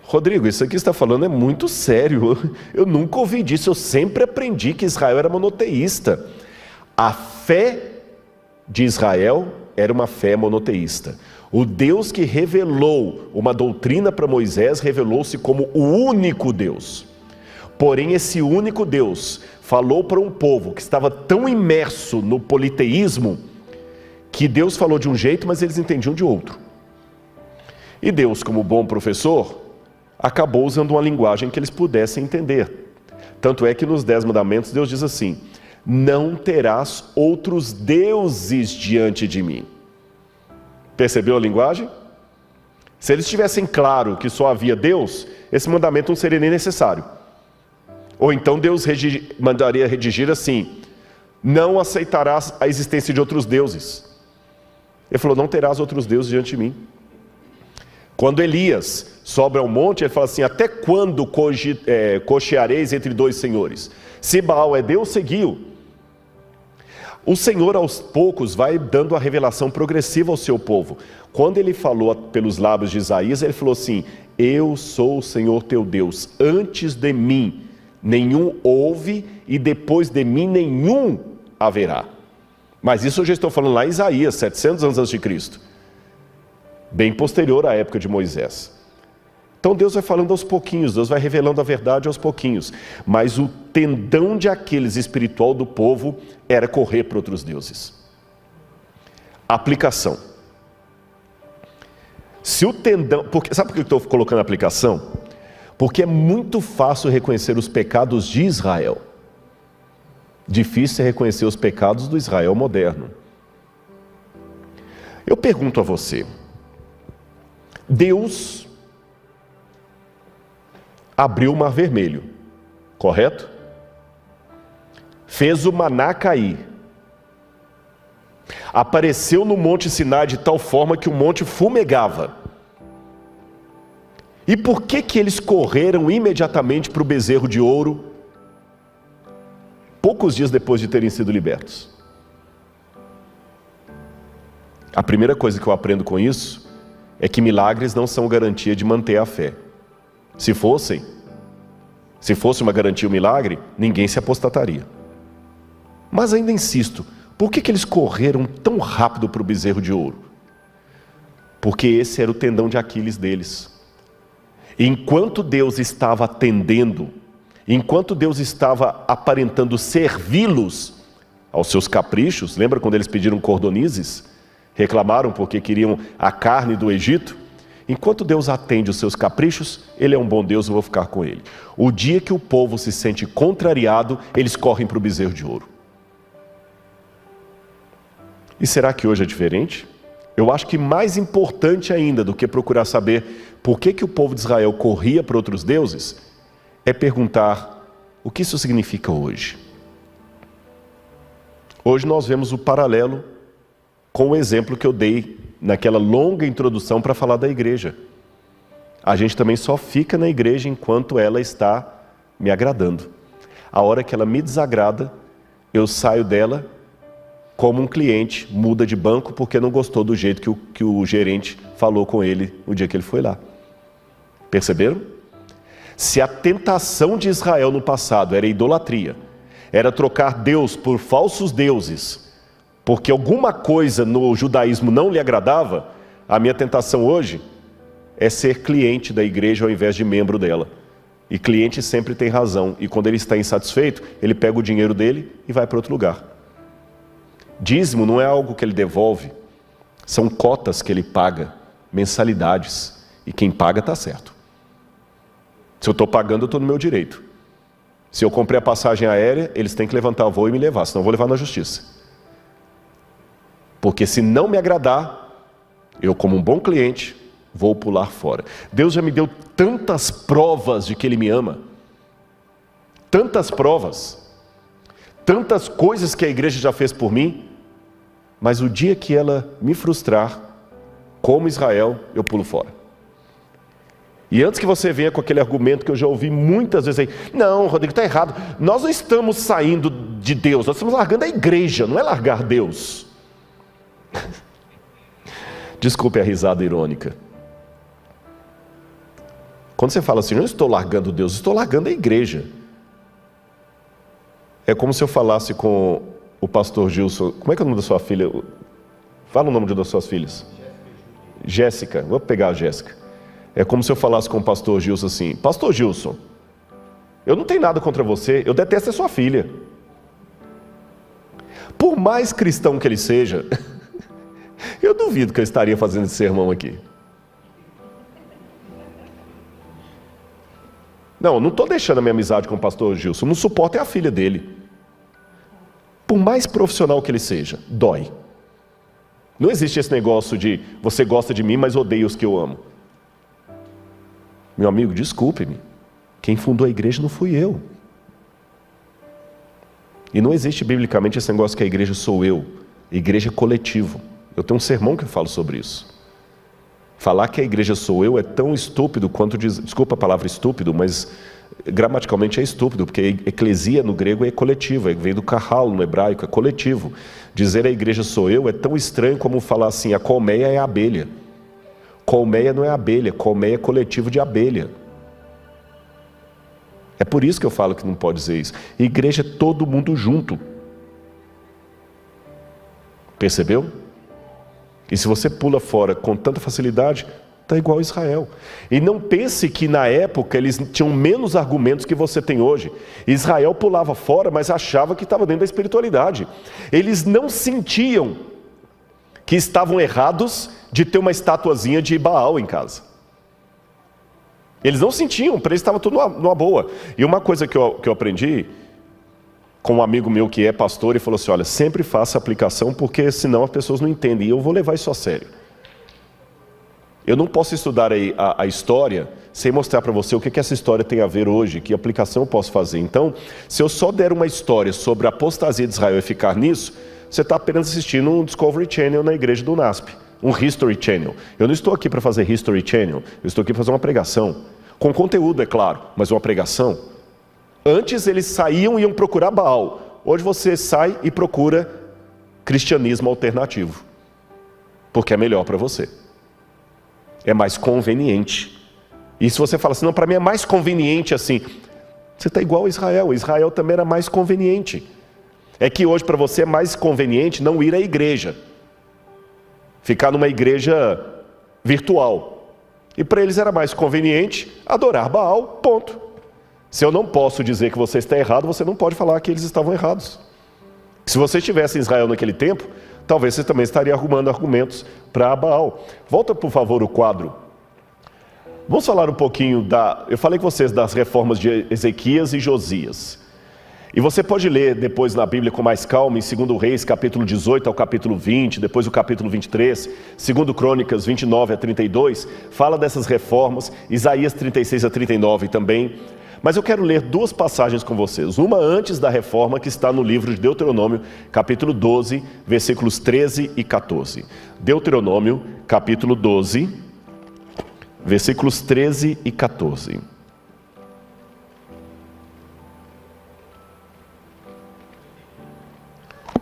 Rodrigo, isso aqui que você está falando é muito sério. Eu nunca ouvi disso, eu sempre aprendi que Israel era monoteísta. A fé de Israel era uma fé monoteísta. O Deus que revelou uma doutrina para Moisés revelou-se como o único Deus. Porém, esse único Deus falou para um povo que estava tão imerso no politeísmo que Deus falou de um jeito, mas eles entendiam de outro. E Deus, como bom professor, acabou usando uma linguagem que eles pudessem entender. Tanto é que nos 10 mandamentos Deus diz assim: não terás outros deuses diante de mim. Percebeu a linguagem? Se eles tivessem claro que só havia Deus, esse mandamento não seria nem necessário. Ou então Deus mandaria redigir assim: não aceitarás a existência de outros deuses. Ele falou: não terás outros deuses diante de mim. Quando Elias sobe ao monte, ele fala assim: até quando cocheareis entre dois senhores? Se Baal é Deus, seguiu. O Senhor aos poucos vai dando a revelação progressiva ao seu povo. Quando ele falou pelos lábios de Isaías, ele falou assim: eu sou o Senhor teu Deus, antes de mim nenhum houve e depois de mim nenhum haverá. Mas isso eu já estou falando lá em Isaías, 700 anos antes de Cristo, bem posterior à época de Moisés. Então Deus vai falando aos pouquinhos, Deus vai revelando a verdade aos pouquinhos. Mas o tendão de Aquiles espiritual do povo era correr para outros deuses. Aplicação. Se o tendão... sabe por que eu estou colocando aplicação? Porque é muito fácil reconhecer os pecados de Israel. Difícil é reconhecer os pecados do Israel moderno. Eu pergunto a você: Deus abriu o Mar Vermelho, correto? Fez o maná cair. Apareceu no Monte Sinai de tal forma que o monte fumegava. E por que eles correram imediatamente para o bezerro de ouro, poucos dias depois de terem sido libertos? A primeira coisa que eu aprendo com isso é que milagres não são garantia de manter a fé. Se fosse uma garantia, um milagre, ninguém se apostataria. Mas ainda insisto, por que eles correram tão rápido para o bezerro de ouro? Porque esse era o tendão de Aquiles deles. Enquanto Deus estava atendendo, enquanto Deus estava aparentando servi-los aos seus caprichos, lembra quando eles pediram cordonizes? Reclamaram porque queriam a carne do Egito? Enquanto Deus atende os seus caprichos, Ele é um bom Deus, eu vou ficar com Ele. O dia que o povo se sente contrariado, eles correm para o bezerro de ouro. E será que hoje é diferente? Eu acho que mais importante ainda do que procurar saber por que o povo de Israel corria para outros deuses, é perguntar o que isso significa hoje. Hoje nós vemos o paralelo com o exemplo que eu dei naquela longa introdução para falar da igreja. A gente também só fica na igreja enquanto ela está me agradando. A hora que ela me desagrada, eu saio dela como um cliente, muda de banco porque não gostou do jeito que o gerente falou com ele no dia que ele foi lá. Perceberam? Se a tentação de Israel no passado era idolatria, era trocar Deus por falsos deuses, porque alguma coisa no judaísmo não lhe agradava, a minha tentação hoje é ser cliente da igreja ao invés de membro dela. E cliente sempre tem razão, e quando ele está insatisfeito, ele pega o dinheiro dele e vai para outro lugar. Dízimo não é algo que ele devolve, são cotas que ele paga, mensalidades, e quem paga está certo. Se eu estou pagando, eu estou no meu direito. Se eu comprei a passagem aérea, eles têm que levantar o voo e me levar, senão eu vou levar na justiça. Porque se não me agradar, eu como um bom cliente, vou pular fora. Deus já me deu tantas provas de que Ele me ama. Tantas provas. Tantas coisas que a igreja já fez por mim. Mas o dia que ela me frustrar, como Israel, eu pulo fora. E antes que você venha com aquele argumento que eu já ouvi muitas vezes aí, não, Rodrigo, está errado. Nós não estamos saindo de Deus, nós estamos largando a igreja, não é largar Deus. Desculpe a risada irônica. Quando você fala assim, não estou largando Deus, estou largando a igreja. É como se eu falasse com o pastor Gilson, como é que é o nome da sua filha? Fala o nome de uma das suas filhas. Jéssica, vou pegar a Jéssica. É como se eu falasse com o pastor Gilson assim, pastor Gilson, eu não tenho nada contra você, eu detesto a sua filha. Por mais cristão que ele seja, eu duvido que eu estaria fazendo esse sermão aqui. Não estou deixando a minha amizade com o pastor Gilson, não suporto é a filha dele. Por mais profissional que ele seja, dói. Não existe esse negócio de você gosta de mim, mas odeia os que eu amo. Meu amigo, desculpe-me, quem fundou a igreja não fui eu. E não existe biblicamente esse negócio que a igreja sou eu, igreja é coletivo. Eu tenho um sermão que eu falo sobre isso. Falar que a igreja sou eu é tão estúpido quanto diz, desculpa a palavra estúpido, mas gramaticalmente é estúpido, porque eclesia no grego é coletivo, vem do kahal no hebraico, é coletivo. Dizer a igreja sou eu é tão estranho como falar assim, a colmeia é a abelha. Colmeia não é abelha, colmeia é coletivo de abelha. É por isso que eu falo que não pode dizer isso. Igreja é todo mundo junto. Percebeu? E se você pula fora com tanta facilidade, está igual a Israel. E não pense que na época eles tinham menos argumentos que você tem hoje. Israel pulava fora, mas achava que estava dentro da espiritualidade. Eles não sentiam que estavam errados de ter uma estatuazinha de Baal em casa. Eles não sentiam, para eles estava tudo numa boa. E uma coisa que eu aprendi com um amigo meu que é pastor, e falou assim, olha, sempre faça aplicação, porque senão as pessoas não entendem, e eu vou levar isso a sério. Eu não posso estudar a história sem mostrar para você o que essa história tem a ver hoje, que aplicação eu posso fazer. Então, se eu só der uma história sobre a apostasia de Israel e ficar nisso, você está apenas assistindo um Discovery Channel na igreja do NASP, um History Channel. Eu não estou aqui para fazer History Channel, eu estou aqui para fazer uma pregação. Com conteúdo, é claro, mas uma pregação. Antes eles saíam e iam procurar Baal. Hoje você sai e procura cristianismo alternativo. Porque é melhor para você. É mais conveniente. E se você fala assim, não, para mim é mais conveniente assim. Você está igual a Israel. Israel também era mais conveniente. É que hoje para você é mais conveniente não ir à igreja. Ficar numa igreja virtual. E para eles era mais conveniente adorar Baal, ponto. Se eu não posso dizer que você está errado, você não pode falar que eles estavam errados. Se você estivesse em Israel naquele tempo, talvez você também estaria arrumando argumentos para Baal. Volta, por favor, o quadro. Vamos falar um pouquinho eu falei com vocês das reformas de Ezequias e Josias. E você pode ler depois na Bíblia com mais calma, em 2 Reis, capítulo 18 ao capítulo 20, depois o capítulo 23, 2 Crônicas 29 a 32, fala dessas reformas, Isaías 36 a 39 também. Mas eu quero ler duas passagens com vocês. Uma antes da reforma, que está no livro de Deuteronômio, capítulo 12, versículos 13 e 14. Deuteronômio, capítulo 12, versículos 13 e 14.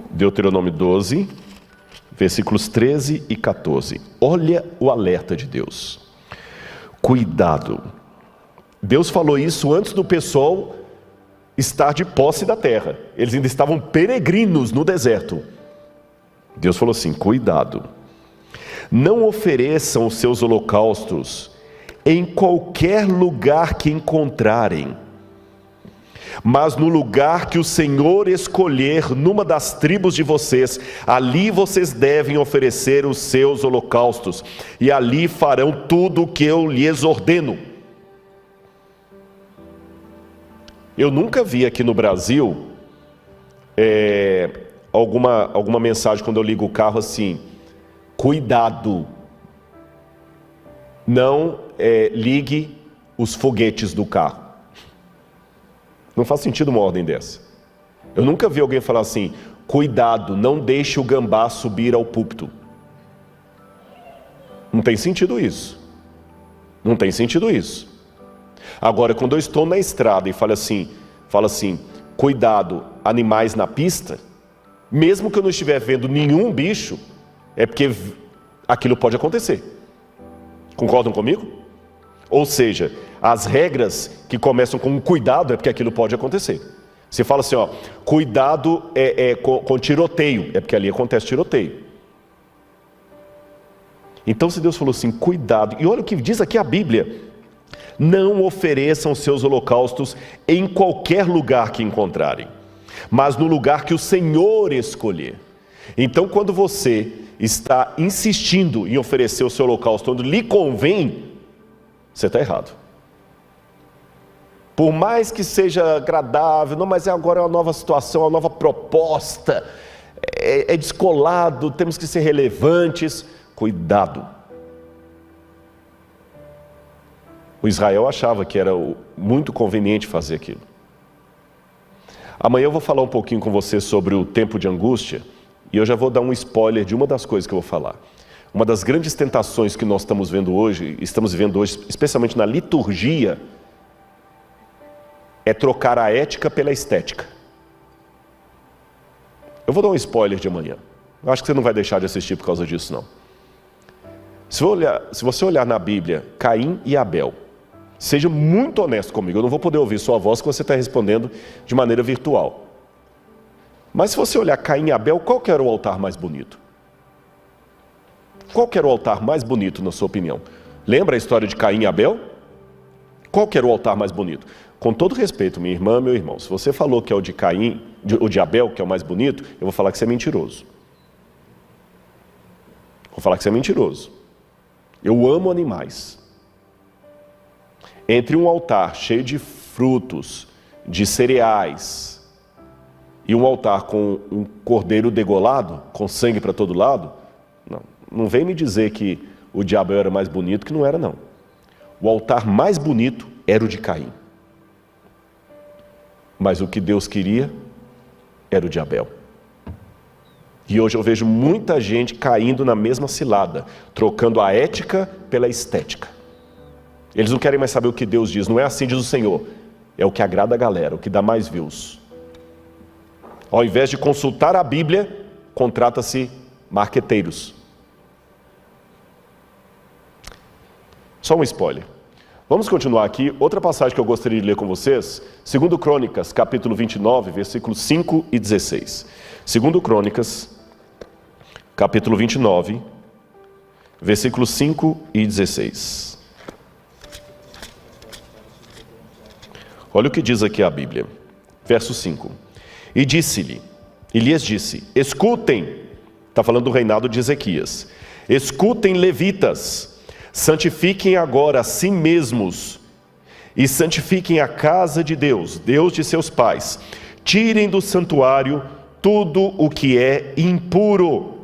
Deuteronômio 12, versículos 13 e 14. Olha o alerta de Deus. Cuidado, Deus falou isso antes do pessoal estar de posse da terra. Eles ainda estavam peregrinos no deserto. Deus falou assim: cuidado, não ofereçam os seus holocaustos em qualquer lugar que encontrarem, mas no lugar que o Senhor escolher numa das tribos de vocês, ali vocês devem oferecer os seus holocaustos, e ali farão tudo o que eu lhes ordeno. Eu nunca vi aqui no Brasil alguma mensagem quando eu ligo o carro assim: cuidado, não ligue os foguetes do carro. Não faz sentido uma ordem dessa. Eu nunca vi alguém falar assim: cuidado, não deixe o gambá subir ao púlpito. Não tem sentido isso. Não tem sentido isso. Agora, quando eu estou na estrada e falo assim, cuidado, animais na pista, mesmo que eu não estiver vendo nenhum bicho, é porque aquilo pode acontecer. Concordam comigo? Ou seja, as regras que começam com cuidado é porque aquilo pode acontecer. Você fala assim, cuidado com tiroteio, é porque ali acontece tiroteio. Então, se Deus falou assim, cuidado, e olha o que diz aqui a Bíblia: não ofereçam seus holocaustos em qualquer lugar que encontrarem, mas no lugar que o Senhor escolher. Então, quando você está insistindo em oferecer o seu holocausto onde lhe convém, você está errado. Por mais que seja agradável, não, mas agora é uma nova situação, uma nova proposta, é descolado, temos que ser relevantes. Cuidado. O Israel achava que era muito conveniente fazer aquilo. Amanhã eu vou falar um pouquinho com você sobre o tempo de angústia, e eu já vou dar um spoiler de uma das coisas que eu vou falar. Uma das grandes tentações que nós estamos vivendo hoje, especialmente na liturgia, é trocar a ética pela estética. Eu vou dar um spoiler de amanhã. Eu acho que você não vai deixar de assistir por causa disso, não. Se você olhar na Bíblia, Caim e Abel, seja muito honesto comigo, eu não vou poder ouvir sua voz que você está respondendo de maneira virtual. Mas se você olhar Caim e Abel, qual que era o altar mais bonito? Qual que era o altar mais bonito, na sua opinião? Lembra a história de Caim e Abel? Qual que era o altar mais bonito? Com todo respeito, minha irmã, meu irmão, se você falou que é o de Caim, o de Abel, que é o mais bonito, eu vou falar que você é mentiroso. Vou falar que você é mentiroso. Eu amo animais. Entre um altar cheio de frutos, de cereais, e um altar com um cordeiro degolado, com sangue para todo lado, não vem me dizer que o de Abel era mais bonito, que não era, não. O altar mais bonito era o de Caim. Mas o que Deus queria era o de Abel. E hoje eu vejo muita gente caindo na mesma cilada, trocando a ética pela estética. Eles não querem mais saber o que Deus diz, não é assim diz o Senhor. É o que agrada a galera, o que dá mais views. Ao invés de consultar a Bíblia, contrata-se marqueteiros. Só um spoiler. Vamos continuar aqui. Outra passagem que eu gostaria de ler com vocês, 2 Crônicas, capítulo 29, versículos 5 e 16. 2 Crônicas, capítulo 29, versículos 5 e 16. Olha o que diz aqui a Bíblia. Verso 5. E lhes disse, escutem, está falando do reinado de Ezequias, escutem, levitas, santifiquem agora a si mesmos e santifiquem a casa de Deus, Deus de seus pais. Tirem do santuário tudo o que é impuro.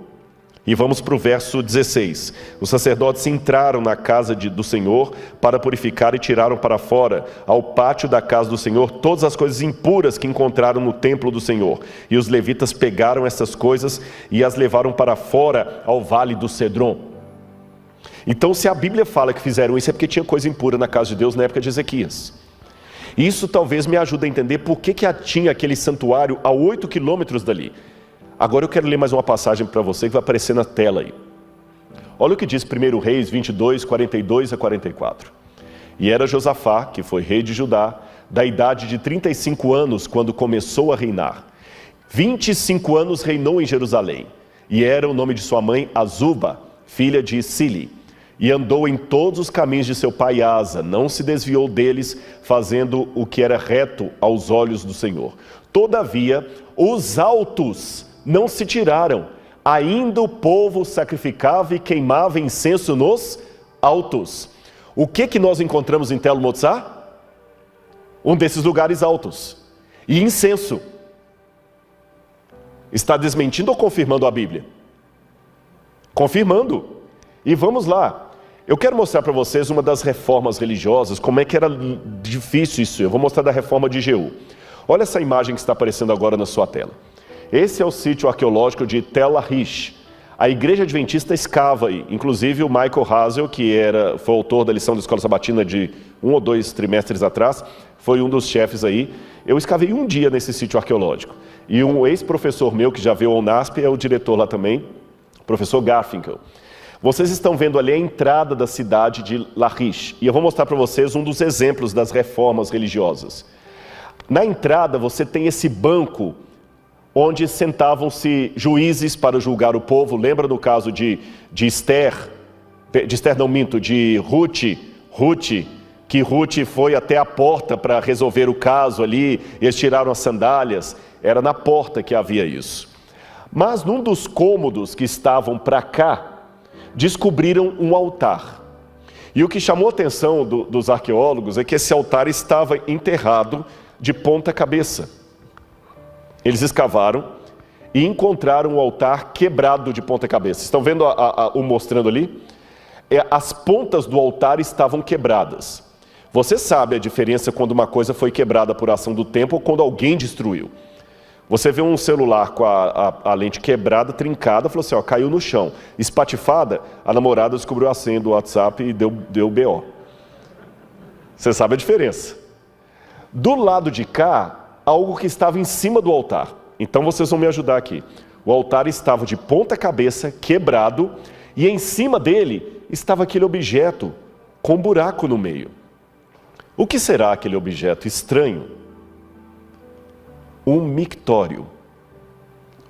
E vamos para o verso 16. Os sacerdotes entraram na casa do Senhor para purificar e tiraram para fora, ao pátio da casa do Senhor, todas as coisas impuras que encontraram no templo do Senhor. E os levitas pegaram essas coisas e as levaram para fora, ao vale do Cedron. Então, se a Bíblia fala que fizeram isso, é porque tinha coisa impura na casa de Deus na época de Ezequias. Isso talvez me ajude a entender por que tinha aquele santuário a 8 quilômetros dali. Agora eu quero ler mais uma passagem para você que vai aparecer na tela aí. Olha o que diz 1 Reis 22, 42 a 44. E era Josafá, que foi rei de Judá, da idade de 35 anos, quando começou a reinar. 25 anos reinou em Jerusalém. E era o nome de sua mãe Azuba, filha de Sili. E andou em todos os caminhos de seu pai Asa, não se desviou deles, fazendo o que era reto aos olhos do Senhor. Todavia, os altos não se tiraram. Ainda o povo sacrificava e queimava incenso nos altos. O que nós encontramos em Telo Motzá? Um desses lugares altos. E incenso. Está desmentindo ou confirmando a Bíblia? Confirmando. E vamos lá. Eu quero mostrar para vocês uma das reformas religiosas, como é que era difícil isso. Eu vou mostrar da reforma de Jeú. Olha essa imagem que está aparecendo agora na sua tela. Esse é o sítio arqueológico de Tel Lahish. A igreja adventista escava aí. Inclusive o Michael Hazel, que foi o autor da lição da Escola Sabatina de 1 ou 2 trimestres atrás, foi um dos chefes aí. Eu escavei um dia nesse sítio arqueológico. E um ex-professor meu, que já veio ao NASP, é o diretor lá também, o professor Garfinkel. Vocês estão vendo ali a entrada da cidade de Lahish. E eu vou mostrar para vocês um dos exemplos das reformas religiosas. Na entrada você tem esse banco onde sentavam-se juízes para julgar o povo. Lembra no caso de Ruth, que Ruth foi até a porta para resolver o caso ali, e eles tiraram as sandálias. Era na porta que havia isso. Mas num dos cômodos que estavam para cá, descobriram um altar. E o que chamou a atenção dos arqueólogos é que esse altar estava enterrado de ponta cabeça. Eles escavaram e encontraram o altar quebrado de ponta cabeça. Estão vendo o mostrando ali? As pontas do altar estavam quebradas. Você sabe a diferença quando uma coisa foi quebrada por ação do tempo ou quando alguém destruiu. Você vê um celular com a lente quebrada, trincada, falou assim, ó, caiu no chão. Espatifada, a namorada descobriu a senha do WhatsApp e deu BO. Você sabe a diferença. Do lado de cá, algo que estava em cima do altar. Então vocês vão me ajudar aqui. O altar estava de ponta cabeça, quebrado, e em cima dele estava aquele objeto com um buraco no meio. O que será aquele objeto estranho? Um mictório.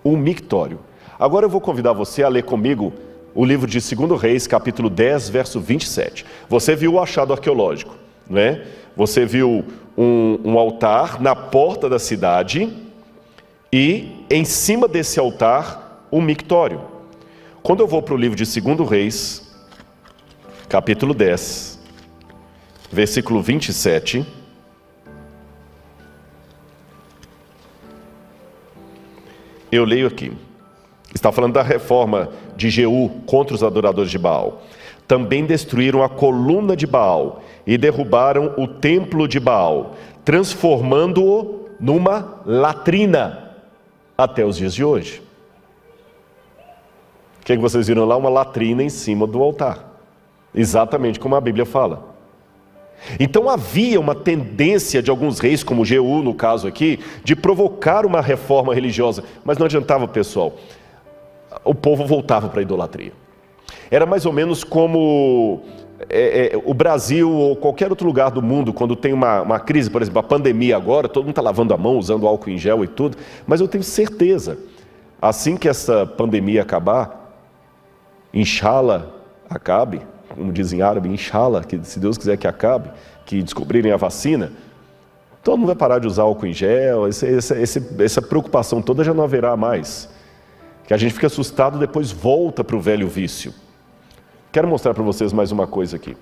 Um mictório. Agora eu vou convidar você a ler comigo o livro de 2 Reis, capítulo 10, verso 27. Você viu o achado arqueológico, né? Você viu um altar na porta da cidade e em cima desse altar um mictório. Quando eu vou para o livro de 2 Reis, capítulo 10, versículo 27... eu leio aqui. Está falando da reforma de Jeú contra os adoradores de Baal. Também destruíram a coluna de Baal e derrubaram o templo de Baal, transformando-o numa latrina até os dias de hoje. O que vocês viram lá? Uma latrina em cima do altar. Exatamente como a Bíblia fala. Então havia uma tendência de alguns reis, como Jeú no caso aqui, de provocar uma reforma religiosa, mas não adiantava, pessoal. O povo voltava para a idolatria. Era mais ou menos como o Brasil ou qualquer outro lugar do mundo, quando tem uma crise, por exemplo, a pandemia agora, todo mundo está lavando a mão, usando álcool em gel e tudo, mas eu tenho certeza, assim que essa pandemia acabar, inshallah, acabe, como dizem em árabe, inshallah, que se Deus quiser que acabe, que descobrirem a vacina, todo mundo vai parar de usar álcool em gel, essa preocupação toda já não haverá mais. Que a gente fica assustado, depois volta para o velho vício. Quero mostrar para vocês mais uma coisa aqui.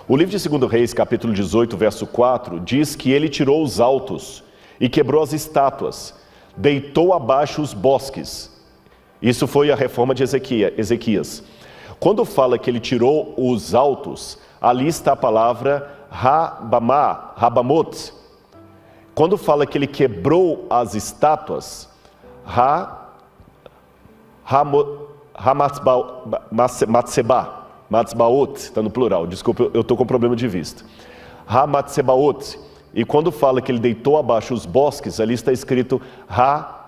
O livro de 2 Reis, capítulo 18, verso 4, diz que ele tirou os altos e quebrou as estátuas, deitou abaixo os bosques. Isso foi a reforma de Ezequias. Quando fala que ele tirou os altos, ali está a palavra Rabamot. Quando fala que ele quebrou as estátuas, Matzbaot, está no plural, desculpa, eu estou com problema de vista. Hamatsebaot. E quando fala que ele deitou abaixo os bosques, ali está escrito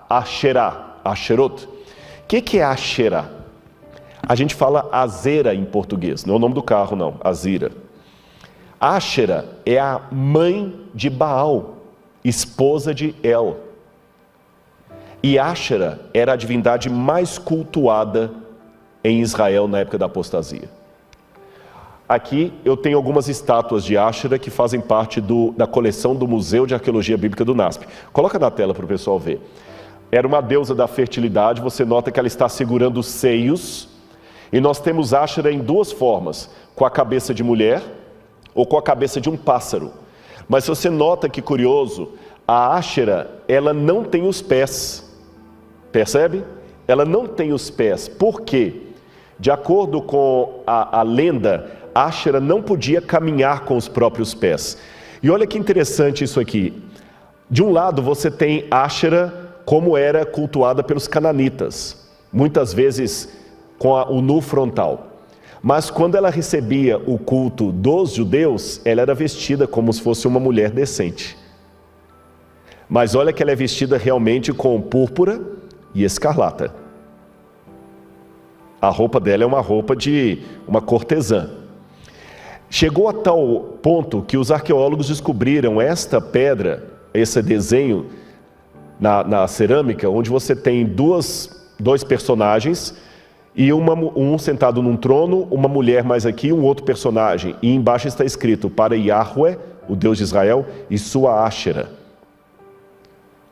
Asherot. O que é Asherah? A gente fala Azera em português, não é o nome do carro não, Azira. Áshera é a mãe de Baal, esposa de El. E Áshera era a divindade mais cultuada em Israel na época da apostasia. Aqui eu tenho algumas estátuas de Áshera que fazem parte da coleção do Museu de Arqueologia Bíblica do NASP. Coloca na tela para o pessoal ver. Era uma deusa da fertilidade, você nota que ela está segurando os seios. E nós temos Áshera em duas formas, com a cabeça de mulher ou com a cabeça de um pássaro. Mas você nota que curioso, a Áshera, ela não tem os pés. Percebe? Ela não tem os pés. Por quê? De acordo com a lenda, Áshera não podia caminhar com os próprios pés. E olha que interessante isso aqui. De um lado você tem Áshera como era cultuada pelos cananitas, muitas vezes com o nu frontal. Mas quando ela recebia o culto dos judeus, ela era vestida como se fosse uma mulher decente. Mas olha que ela é vestida realmente com púrpura e escarlata. A roupa dela é uma roupa de uma cortesã. Chegou a tal ponto que os arqueólogos descobriram esta pedra, esse desenho na cerâmica, onde você tem dois personagens, e um sentado num trono, uma mulher mais aqui, um outro personagem. E embaixo está escrito, para Yahweh, o Deus de Israel, e sua Áshera.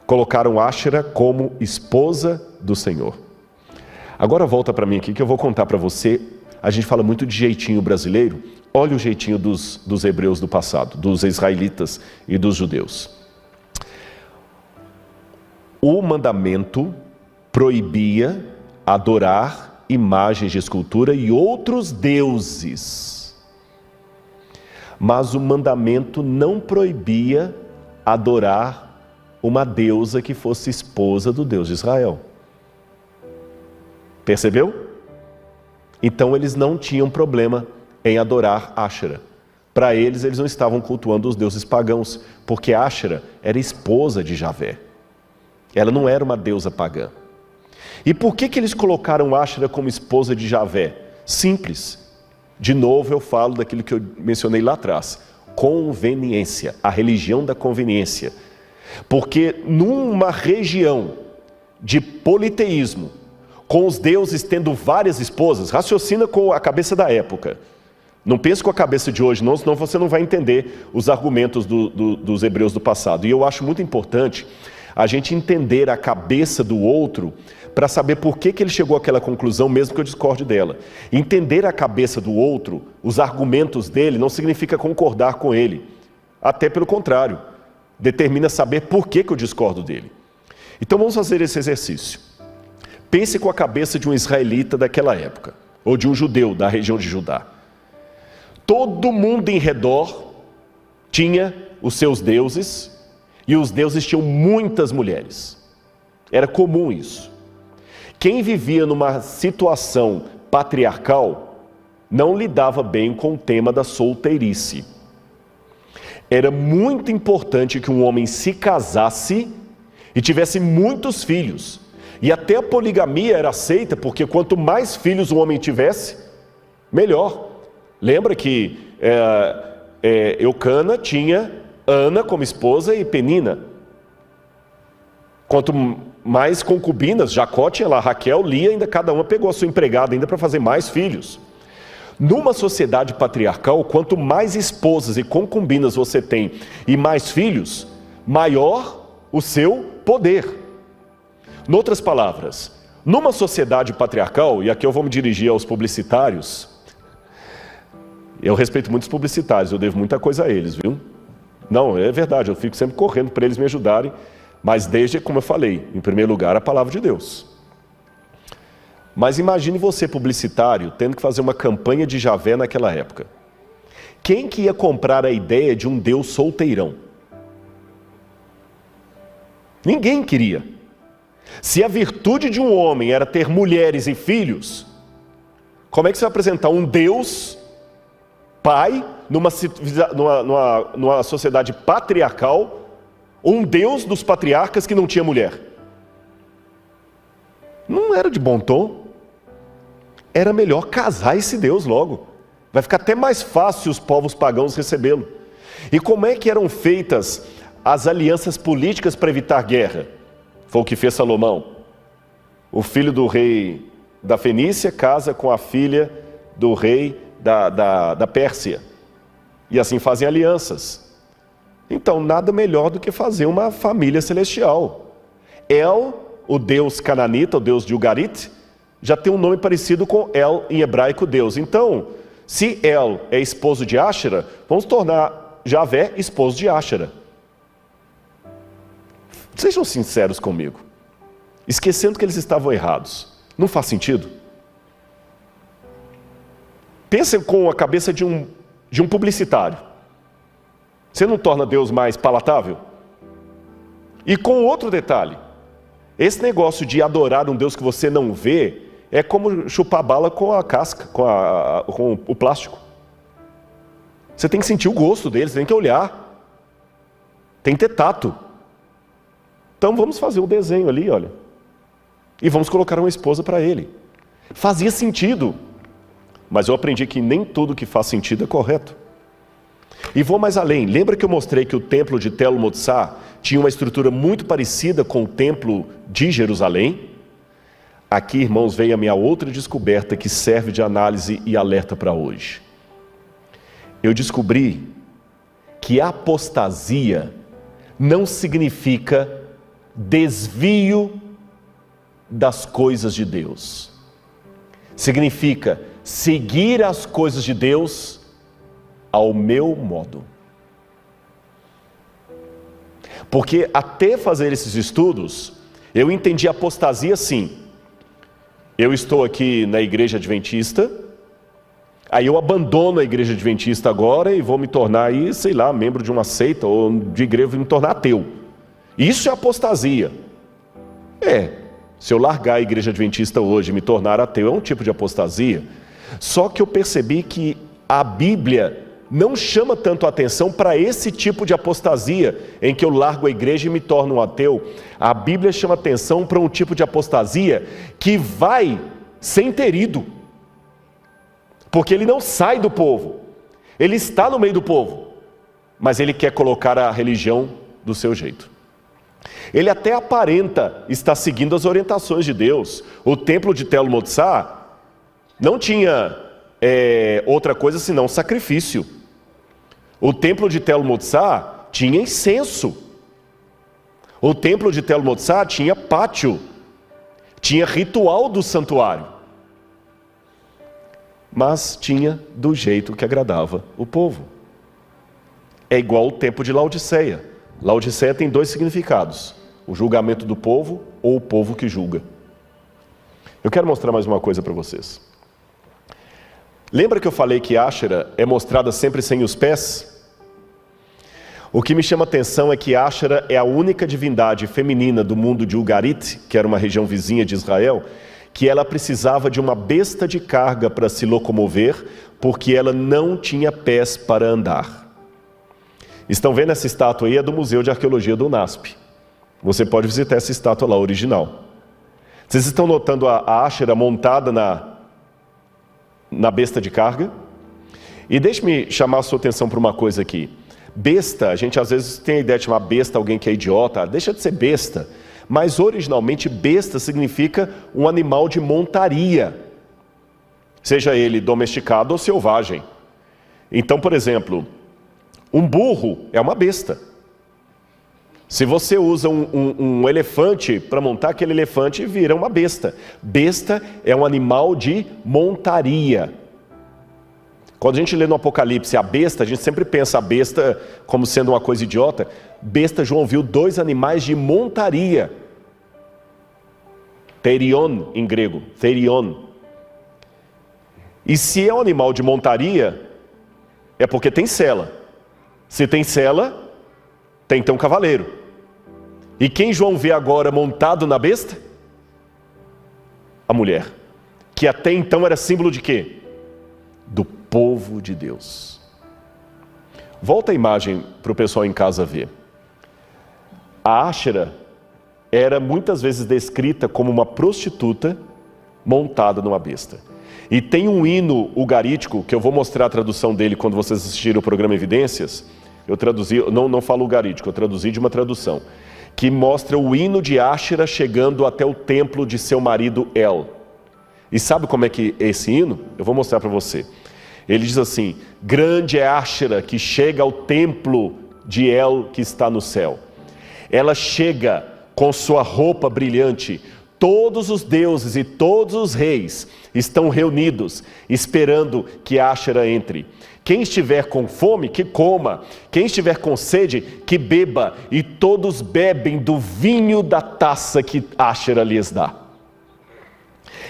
Colocaram Áshera como esposa do Senhor. Agora volta para mim aqui que eu vou contar para você. A gente fala muito de jeitinho brasileiro. Olha o jeitinho dos hebreus do passado, dos israelitas e dos judeus. O mandamento proibia adorar imagens de escultura e outros deuses. Mas o mandamento não proibia adorar uma deusa que fosse esposa do Deus de Israel. Percebeu? Então eles não tinham problema em adorar Áshera. Para eles não estavam cultuando os deuses pagãos, porque Áshera era esposa de Javé. Ela não era uma deusa pagã. E por que eles colocaram Áshera como esposa de Javé? Simples. De novo eu falo daquilo que eu mencionei lá atrás. Conveniência, a religião da conveniência. Porque numa região de politeísmo, com os deuses tendo várias esposas, raciocina com a cabeça da época. Não pense com a cabeça de hoje, não, senão você não vai entender os argumentos dos hebreus do passado. E eu acho muito importante a gente entender a cabeça do outro para saber por que ele chegou àquela conclusão, mesmo que eu discorde dela. Entender a cabeça do outro, os argumentos dele, não significa concordar com ele. Até pelo contrário, determina saber por que eu discordo dele. Então vamos fazer esse exercício. Pense com a cabeça de um israelita daquela época, ou de um judeu da região de Judá. Todo mundo em redor tinha os seus deuses, e os deuses tinham muitas mulheres. Era comum isso. Quem vivia numa situação patriarcal não lidava bem com o tema da solteirice. Era muito importante que um homem se casasse e tivesse muitos filhos. E até a poligamia era aceita, porque quanto mais filhos o homem tivesse, melhor. Lembra que Eucana tinha Ana como esposa e Penina. Quanto mais concubinas, Jacó tinha lá, Raquel, Lia, ainda cada uma pegou a sua empregada ainda para fazer mais filhos. Numa sociedade patriarcal, quanto mais esposas e concubinas você tem e mais filhos, maior o seu poder. Em outras palavras, numa sociedade patriarcal, e aqui eu vou me dirigir aos publicitários, eu respeito muitos publicitários, eu devo muita coisa a eles, viu? Não, é verdade, eu fico sempre correndo para eles me ajudarem, mas desde, como eu falei, em primeiro lugar, a palavra de Deus. Mas imagine você, publicitário, tendo que fazer uma campanha de Javé naquela época. Quem que ia comprar a ideia de um Deus solteirão? Ninguém queria. Se a virtude de um homem era ter mulheres e filhos, como é que você vai apresentar um Deus, pai, numa sociedade patriarcal, um Deus dos patriarcas que não tinha mulher? Não era de bom tom. Era melhor casar esse Deus logo. Vai ficar até mais fácil os povos pagãos recebê-lo. E como é que eram feitas as alianças políticas para evitar guerra? Foi o que fez Salomão. O filho do rei da Fenícia casa com a filha do rei da Pérsia. E assim fazem alianças. Então, nada melhor do que fazer uma família celestial. El, o deus cananita, o deus de Ugarit, já tem um nome parecido com El em hebraico, Deus. Então, se El é esposo de Áshera, vamos tornar Javé esposo de Áshera. Sejam sinceros comigo. Esquecendo que eles estavam errados. Não faz sentido? Pensem com a cabeça de um publicitário. Você não torna Deus mais palatável? E com outro detalhe. Esse negócio de adorar um Deus que você não vê é como chupar bala com a casca, com o plástico. Você tem que sentir o gosto deles, tem que olhar. Tem que ter tato. Então vamos fazer o desenho ali, olha. E vamos colocar uma esposa para ele. Fazia sentido. Mas eu aprendi que nem tudo que faz sentido é correto. E vou mais além. Lembra que eu mostrei que o templo de Tel Motsar tinha uma estrutura muito parecida com o templo de Jerusalém? Aqui, irmãos, vem a minha outra descoberta que serve de análise e alerta para hoje. Eu descobri que apostasia não significa desvio das coisas de Deus. Significa seguir as coisas de Deus ao meu modo. Porque até fazer esses estudos, eu entendi apostasia assim. Eu estou aqui na igreja adventista, aí eu abandono a igreja adventista agora e vou me tornar aí, sei lá, membro de uma seita ou de igreja, vou me tornar ateu. Isso é apostasia. Se eu largar a igreja adventista hoje e me tornar ateu, é um tipo de apostasia. Só que eu percebi que a Bíblia não chama tanto a atenção para esse tipo de apostasia, em que eu largo a igreja e me torno um ateu. A Bíblia chama atenção para um tipo de apostasia que vai sem ter ido. Porque ele não sai do povo. Ele está no meio do povo. Mas ele quer colocar a religião do seu jeito. Ele até aparenta estar seguindo as orientações de Deus. O templo de Tel Motsar não tinha outra coisa senão sacrifício. O templo de Tel Motsar tinha incenso. O templo de Tel Motsar tinha pátio. Tinha ritual do santuário. Mas tinha do jeito que agradava o povo. É igual o templo de Laodiceia. Laodiceia tem dois significados: o julgamento do povo ou o povo que julga. Eu quero mostrar mais uma coisa para vocês. Lembra que eu falei que Áshera é mostrada sempre sem os pés? O que me chama a atenção é que Áshera é a única divindade feminina do mundo de Ugarit, que era uma região vizinha de Israel, que ela precisava de uma besta de carga para se locomover, porque ela não tinha pés para andar. Estão vendo essa estátua aí? É do Museu de Arqueologia do UNASP. Você pode visitar essa estátua lá, original. Vocês estão notando a Áshera montada na besta de carga? E deixe-me chamar a sua atenção para uma coisa aqui. Besta, a gente às vezes tem a ideia de chamar besta alguém que é idiota. Deixa de ser besta. Mas originalmente besta significa um animal de montaria. Seja ele domesticado ou selvagem. Então, por exemplo, um burro é uma besta. Se você usa um elefante para montar, aquele elefante vira uma besta. Besta é um animal de montaria. Quando a gente lê no Apocalipse a besta, a gente sempre pensa a besta como sendo uma coisa idiota. Besta, João viu dois animais de montaria. Therion em grego, Therion. E se é um animal de montaria, é porque tem sela. Se tem sela, tem que ter um cavaleiro. E quem João vê agora montado na besta? A mulher. Que até então era símbolo de quê? Do povo de Deus. Volta a imagem para o pessoal em casa ver. A Áshera era muitas vezes descrita como uma prostituta montada numa besta. E tem um hino ugarítico, que eu vou mostrar a tradução dele quando vocês assistirem o programa Evidências. Eu traduzi, não falo ugarítico, eu traduzi de uma tradução, que mostra o hino de Áshera chegando até o templo de seu marido El. E sabe como é que é esse hino? Eu vou mostrar para você. Ele diz assim: grande é Áshera que chega ao templo de El que está no céu. Ela chega com sua roupa brilhante. Todos os deuses e todos os reis estão reunidos, esperando que Áshera entre. Quem estiver com fome, que coma. Quem estiver com sede, que beba. E todos bebem do vinho da taça que Áshera lhes dá.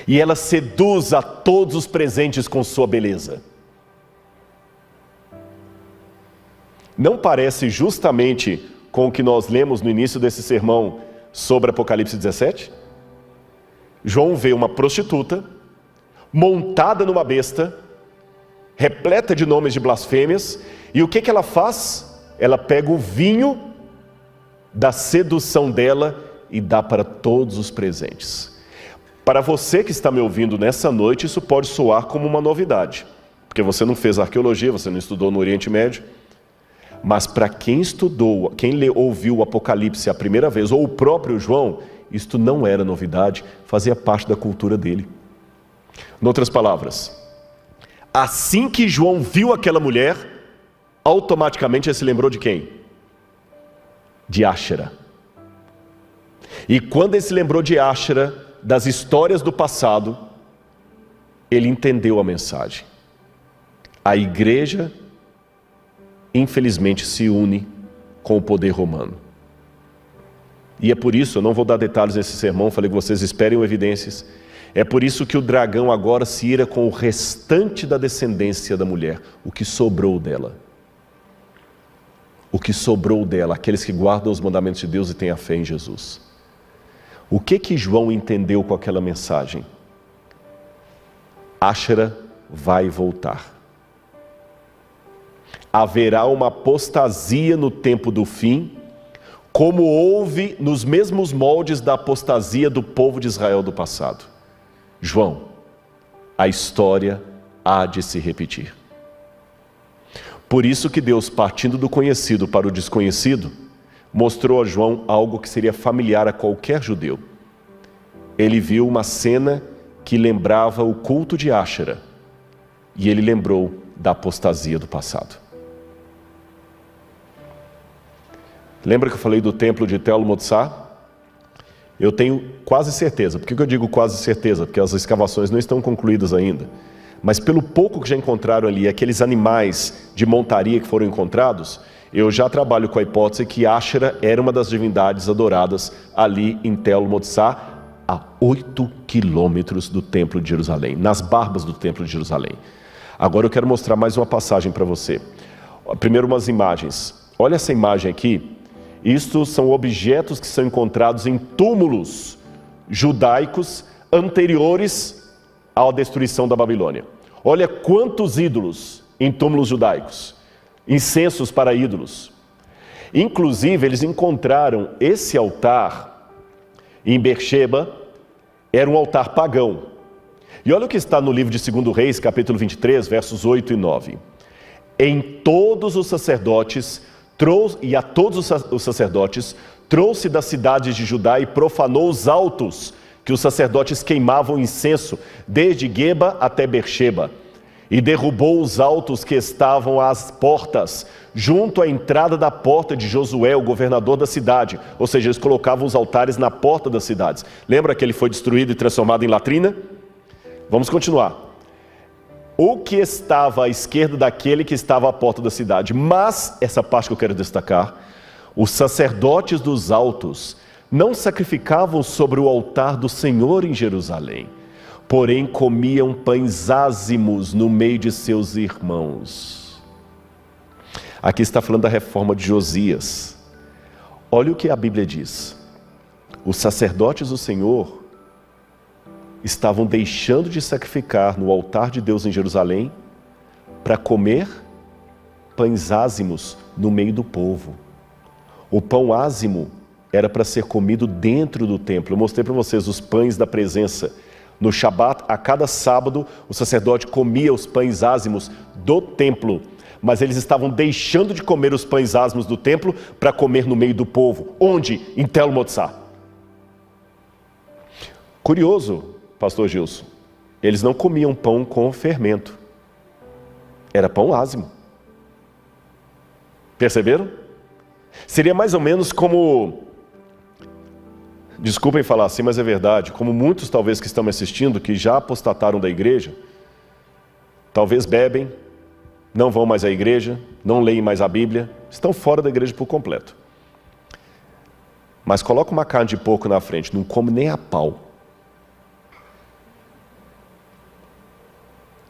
E ela seduz a todos os presentes com sua beleza. Não parece justamente com o que nós lemos no início desse sermão sobre Apocalipse 17? João vê uma prostituta montada numa besta, repleta de nomes de blasfêmias, e o que ela faz? Ela pega o vinho da sedução dela e dá para todos os presentes. Para você que está me ouvindo nessa noite, isso pode soar como uma novidade, porque você não fez arqueologia, você não estudou no Oriente Médio. Mas para quem estudou, quem ouviu o Apocalipse a primeira vez, ou o próprio João, isto não era novidade, fazia parte da cultura dele. Em outras palavras, assim que João viu aquela mulher, automaticamente ele se lembrou de quem? De Áshera. E quando ele se lembrou de Áshera, das histórias do passado, ele entendeu a mensagem. A igreja, infelizmente, se une com o poder romano. E é por isso, eu não vou dar detalhes nesse sermão, falei que vocês esperem evidências. É por isso que o dragão agora se ira com o restante da descendência da mulher, o que sobrou dela. O que sobrou dela, aqueles que guardam os mandamentos de Deus e têm a fé em Jesus. O que João entendeu com aquela mensagem? Áshera vai voltar. Haverá uma apostasia no tempo do fim, como houve nos mesmos moldes da apostasia do povo de Israel do passado. João, a história há de se repetir. Por isso que Deus, partindo do conhecido para o desconhecido, mostrou a João algo que seria familiar a qualquer judeu. Ele viu uma cena que lembrava o culto de Áshera, e ele lembrou da apostasia do passado. Lembra que eu falei do templo de Tel Motsá? Eu tenho quase certeza. Por que eu digo quase certeza? Porque as escavações não estão concluídas ainda. Mas pelo pouco que já encontraram ali, aqueles animais de montaria que foram encontrados, eu já trabalho com a hipótese que Áshera era uma das divindades adoradas ali em Tel Motsá, a 8 quilômetros do templo de Jerusalém, nas barbas do templo de Jerusalém. Agora eu quero mostrar mais uma passagem para você. Primeiro umas imagens. Olha essa imagem aqui. Isto são objetos que são encontrados em túmulos judaicos anteriores à destruição da Babilônia. Olha quantos ídolos em túmulos judaicos, incensos para ídolos. Inclusive, eles encontraram esse altar em Beersheba, era um altar pagão. E olha o que está no livro de 2 Reis, capítulo 23, versos 8 e 9. Em todos os sacerdotes a todos os sacerdotes, trouxe das cidades de Judá e profanou os altos que os sacerdotes queimavam incenso, desde Geba até Beersheba, e derrubou os altos que estavam às portas, junto à entrada da porta de Josué, o governador da cidade. Ou seja, eles colocavam os altares na porta das cidades. Lembra que ele foi destruído e transformado em latrina? Vamos continuar. O que estava à esquerda daquele que estava à porta da cidade. Mas, essa parte que eu quero destacar, os sacerdotes dos altos não sacrificavam sobre o altar do Senhor em Jerusalém, porém comiam pães ázimos no meio de seus irmãos. Aqui está falando da reforma de Josias. Olha o que a Bíblia diz. Os sacerdotes do Senhor estavam deixando de sacrificar no altar de Deus em Jerusalém para comer pães ázimos no meio do povo. O pão ázimo era para ser comido dentro do templo. Eu mostrei para vocês os pães da presença. No Shabat, a cada sábado, o sacerdote comia os pães ázimos do templo. Mas eles estavam deixando de comer os pães ázimos do templo para comer no meio do povo. Onde? Em Tel Motzá. Curioso, pastor Gilson. Eles não comiam pão com fermento. Era pão ázimo. Perceberam? Seria mais ou menos como... Desculpem falar assim, mas é verdade. Como muitos talvez que estão me assistindo, que já apostataram da igreja, talvez bebem, não vão mais à igreja, não leem mais a Bíblia, estão fora da igreja por completo. Mas coloca uma carne de porco na frente, não come nem a pau.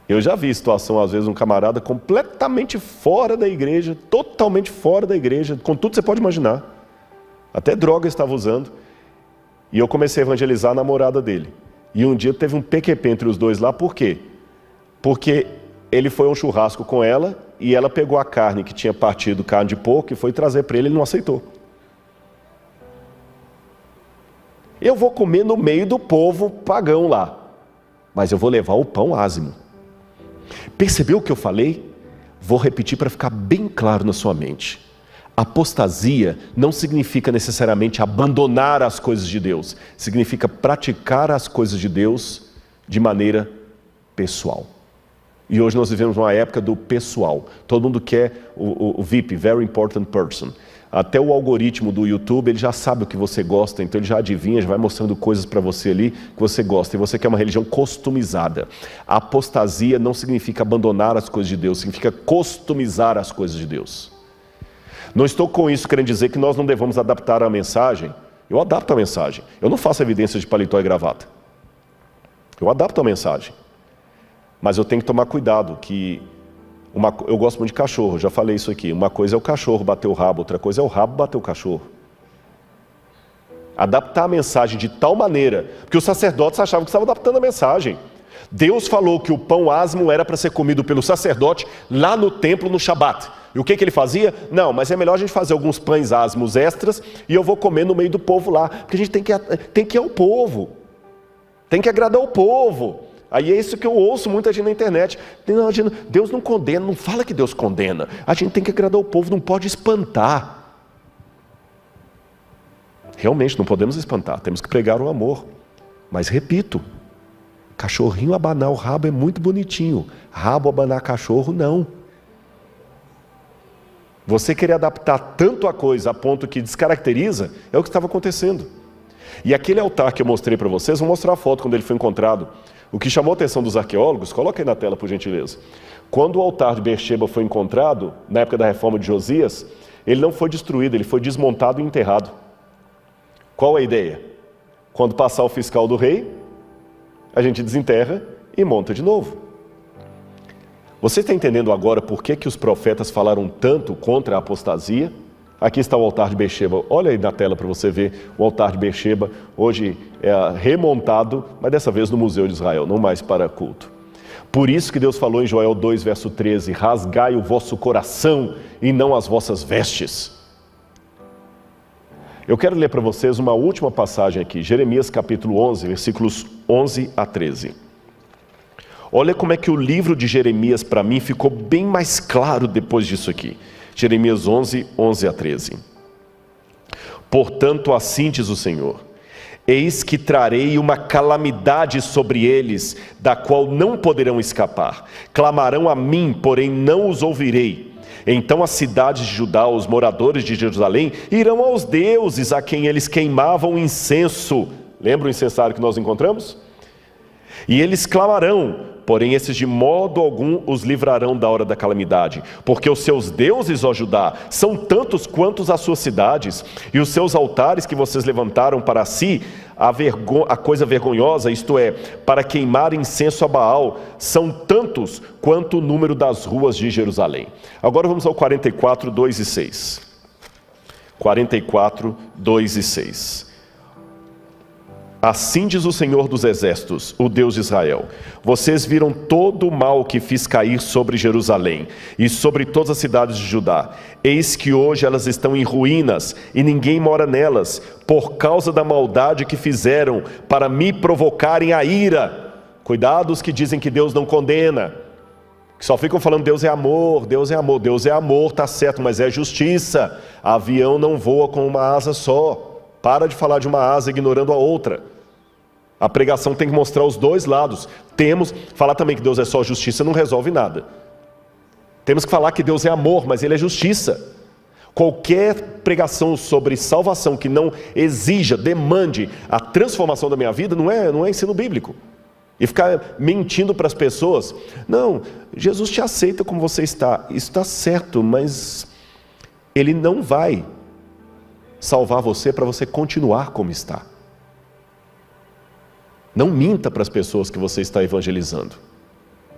Eu já vi situação, às vezes, um camarada completamente fora da igreja, totalmente fora da igreja, com tudo que você pode imaginar. Até droga estava usando. E eu comecei a evangelizar a namorada dele. E um dia teve um PQP entre os dois lá, por quê? Porque ele foi a um churrasco com ela e ela pegou a carne que tinha partido, carne de porco, e foi trazer para ele não aceitou. Eu vou comer no meio do povo pagão lá, mas eu vou levar o pão ázimo. Percebeu o que eu falei? Vou repetir para ficar bem claro na sua mente. Apostasia não significa necessariamente abandonar as coisas de Deus. Significa praticar as coisas de Deus de maneira pessoal. E hoje nós vivemos uma época do pessoal. Todo mundo quer o VIP, Very Important Person. Até o algoritmo do YouTube, ele já sabe o que você gosta, então ele já adivinha, já vai mostrando coisas para você ali que você gosta. E você quer uma religião customizada. A apostasia não significa abandonar as coisas de Deus, significa customizar as coisas de Deus. Não estou com isso querendo dizer que nós não devamos adaptar a mensagem. Eu adapto a mensagem. Eu não faço evidência de paletó e gravata. Eu adapto a mensagem. Mas eu tenho que tomar cuidado, que eu gosto muito de cachorro, já falei isso aqui. Uma coisa é o cachorro bater o rabo, outra coisa é o rabo bater o cachorro. Adaptar a mensagem de tal maneira, porque os sacerdotes achavam que estavam adaptando a mensagem. Deus falou que o pão ázimo era para ser comido pelo sacerdote lá no templo no Shabat. E o que ele fazia? Não, mas é melhor a gente fazer alguns pães ázimos extras e eu vou comer no meio do povo lá, porque a gente tem que ir ao povo, tem que agradar o povo. Aí é isso que eu ouço muita gente na internet. Deus não condena, não fala que Deus condena. A gente tem que agradar o povo, não pode espantar. Realmente não podemos espantar, temos que pregar o amor. Mas repito, cachorrinho abanar o rabo é muito bonitinho. Rabo abanar cachorro, não. Você querer adaptar tanto a coisa a ponto que descaracteriza, é o que estava acontecendo. E aquele altar que eu mostrei para vocês, vou mostrar a foto quando ele foi encontrado. O que chamou a atenção dos arqueólogos, coloca aí na tela por gentileza. Quando o altar de Beersheba foi encontrado, na época da reforma de Josias, ele não foi destruído, ele foi desmontado e enterrado. Qual a ideia? Quando passar o fiscal do rei, a gente desenterra e monta de novo. Você está entendendo agora por que os profetas falaram tanto contra a apostasia? Aqui está o altar de Beersheba. Olha aí na tela para você ver o altar de Beersheba. Hoje é remontado, mas dessa vez no Museu de Israel, não mais para culto. Por isso que Deus falou em Joel 2, verso 13, rasgai o vosso coração e não as vossas vestes. Eu quero ler para vocês uma última passagem aqui, Jeremias capítulo 11, versículos 11 a 13. Olha como é que o livro de Jeremias para mim ficou bem mais claro depois disso aqui. Jeremias 11, 11 a 13. Portanto, assim diz o Senhor, eis que trarei uma calamidade sobre eles, da qual não poderão escapar. Clamarão a mim, porém não os ouvirei. Então as cidades de Judá, os moradores de Jerusalém, irão aos deuses a quem eles queimavam incenso. Lembra o incensário que nós encontramos? E eles clamarão, porém esses de modo algum os livrarão da hora da calamidade, porque os seus deuses, ó Judá, são tantos quantos as suas cidades, e os seus altares que vocês levantaram para si, a coisa vergonhosa, isto é, para queimar incenso a Baal, são tantos quanto o número das ruas de Jerusalém. Agora vamos ao 44, 2 e 6. 44, 2 e 6. Assim diz o Senhor dos Exércitos, o Deus de Israel: vocês viram todo o mal que fiz cair sobre Jerusalém e sobre todas as cidades de Judá. Eis que hoje elas estão em ruínas e ninguém mora nelas, por causa da maldade que fizeram para me provocarem a ira. Cuidado os que dizem que Deus não condena, que só ficam falando Deus é amor, Deus é amor. Deus é amor, tá certo, mas é justiça. Avião não voa com uma asa só. Para de falar de uma asa ignorando a outra. A pregação tem que mostrar os dois lados. Falar também que Deus é só justiça não resolve nada. Temos que falar que Deus é amor, mas Ele é justiça. Qualquer pregação sobre salvação que não exija, demande a transformação da minha vida, não é ensino bíblico. E ficar mentindo para as pessoas: não, Jesus te aceita como você está. Isso está certo, mas Ele não vai salvar você para você continuar como está. Não minta para as pessoas que você está evangelizando.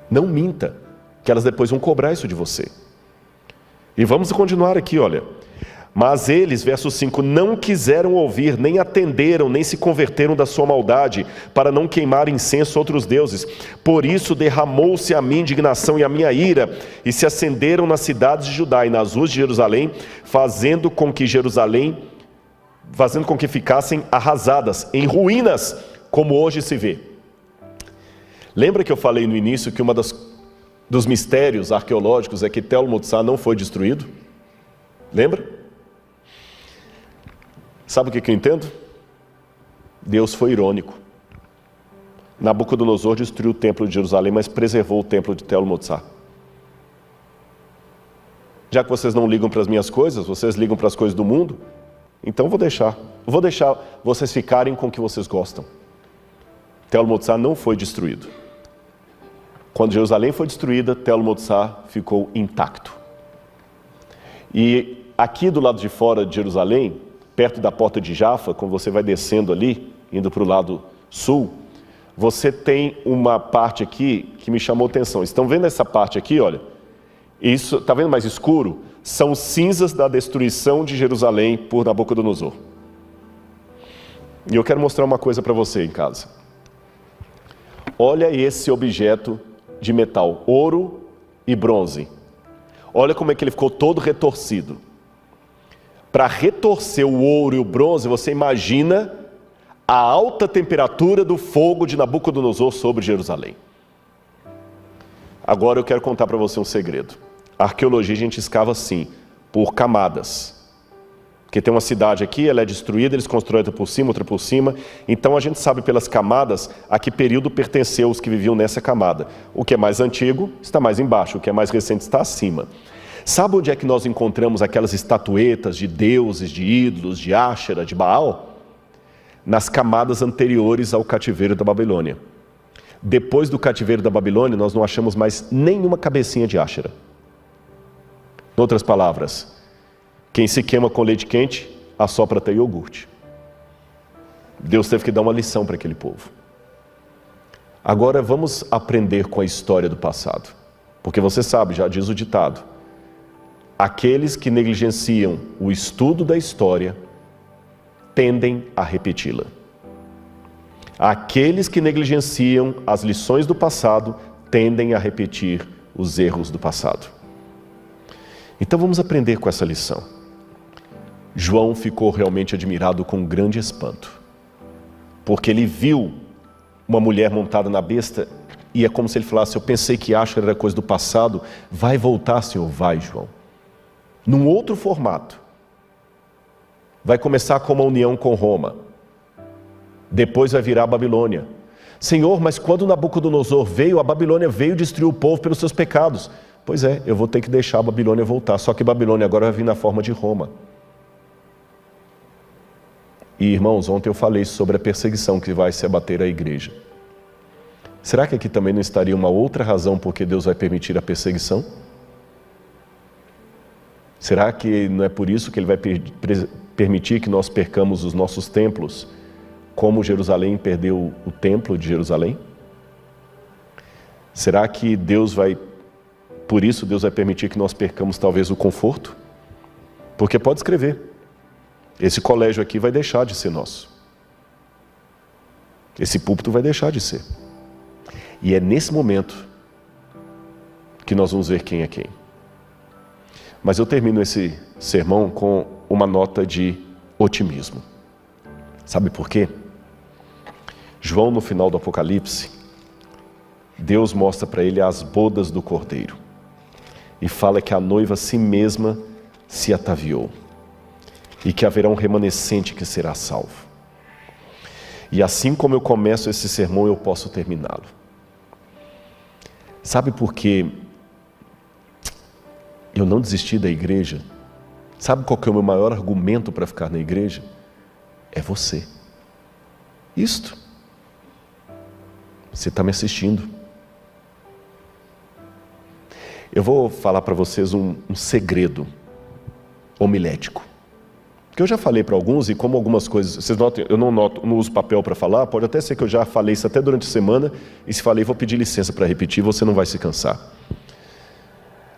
Não minta, que elas depois vão cobrar isso de você. E vamos continuar aqui, olha. Mas eles, verso 5, não quiseram ouvir, nem atenderam, nem se converteram da sua maldade, para não queimar incenso a outros deuses. Por isso derramou-se a minha indignação e a minha ira, e se acenderam nas cidades de Judá e nas ruas de Jerusalém, fazendo com que ficassem arrasadas, em ruínas, como hoje se vê. Lembra que eu falei no início que dos mistérios arqueológicos é que Tel Motsar não foi destruído? Lembra? Sabe o que eu entendo? Deus foi irônico. Nabucodonosor destruiu o templo de Jerusalém, mas preservou o templo de Tel Motsar. Já que vocês não ligam para as minhas coisas, vocês ligam para as coisas do mundo, então vou deixar vocês ficarem com o que vocês gostam. Tel Motsar não foi destruído. Quando Jerusalém foi destruída, Tel Motsar ficou intacto. E aqui do lado de fora de Jerusalém, perto da porta de Jafa, quando você vai descendo ali, indo para o lado sul, você tem uma parte aqui que me chamou a atenção. Estão vendo essa parte aqui, olha? Isso, está vendo mais escuro? São cinzas da destruição de Jerusalém por Nabucodonosor. E eu quero mostrar uma coisa para você em casa. Olha esse objeto de metal, ouro e bronze. Olha como é que ele ficou todo retorcido. Para retorcer o ouro e o bronze, você imagina a alta temperatura do fogo de Nabucodonosor sobre Jerusalém. Agora eu quero contar para você um segredo. A arqueologia a gente escava assim, por camadas. Porque tem uma cidade aqui, ela é destruída, eles constroem outra por cima, outra por cima. Então a gente sabe pelas camadas a que período pertenceu os que viviam nessa camada. O que é mais antigo está mais embaixo, o que é mais recente está acima. Sabe onde é que nós encontramos aquelas estatuetas de deuses, de ídolos, de Áshera, de Baal? Nas camadas anteriores ao cativeiro da Babilônia. Depois do cativeiro da Babilônia, nós não achamos mais nenhuma cabecinha de Áshera. Em outras palavras, quem se queima com leite quente, assopra até iogurte. Deus teve que dar uma lição para aquele povo. Agora vamos aprender com a história do passado. Porque você sabe, já diz o ditado, aqueles que negligenciam o estudo da história tendem a repeti-la. Aqueles que negligenciam as lições do passado tendem a repetir os erros do passado. Então vamos aprender com essa lição. João ficou realmente admirado com um grande espanto, porque ele viu uma mulher montada na besta e é como se ele falasse: eu pensei que Áshera era coisa do passado, vai voltar, Senhor, vai, João. Num outro formato. Vai começar com uma união com Roma. Depois vai virar a Babilônia. Senhor, mas quando Nabucodonosor veio, a Babilônia veio destruir o povo pelos seus pecados. Pois é, eu vou ter que deixar a Babilônia voltar. Só que Babilônia agora vai vir na forma de Roma. E irmãos, ontem eu falei sobre a perseguição que vai se abater à igreja. Será que aqui também não estaria uma outra razão por que Deus vai permitir a perseguição? Será que não é por isso que Ele vai permitir que nós percamos os nossos templos, como Jerusalém perdeu o templo de Jerusalém? Será que por isso Deus vai permitir que nós percamos talvez o conforto? Porque pode escrever, esse colégio aqui vai deixar de ser nosso. Esse púlpito vai deixar de ser. E é nesse momento que nós vamos ver quem é quem. Mas eu termino esse sermão com uma nota de otimismo. Sabe por quê? João, no final do Apocalipse, Deus mostra para ele as bodas do Cordeiro e fala que a noiva a si mesma se ataviou e que haverá um remanescente que será salvo. E assim como eu começo esse sermão, eu posso terminá-lo. Sabe por que eu não desisti da igreja? Sabe qual que é o meu maior argumento para ficar na igreja? É você. Isto. Você está me assistindo. Eu vou falar para vocês um segredo homilético. Que eu já falei para alguns e como algumas coisas... Vocês notam, eu não uso papel para falar, pode até ser que eu já falei isso até durante a semana, e se falei, vou pedir licença para repetir, você não vai se cansar.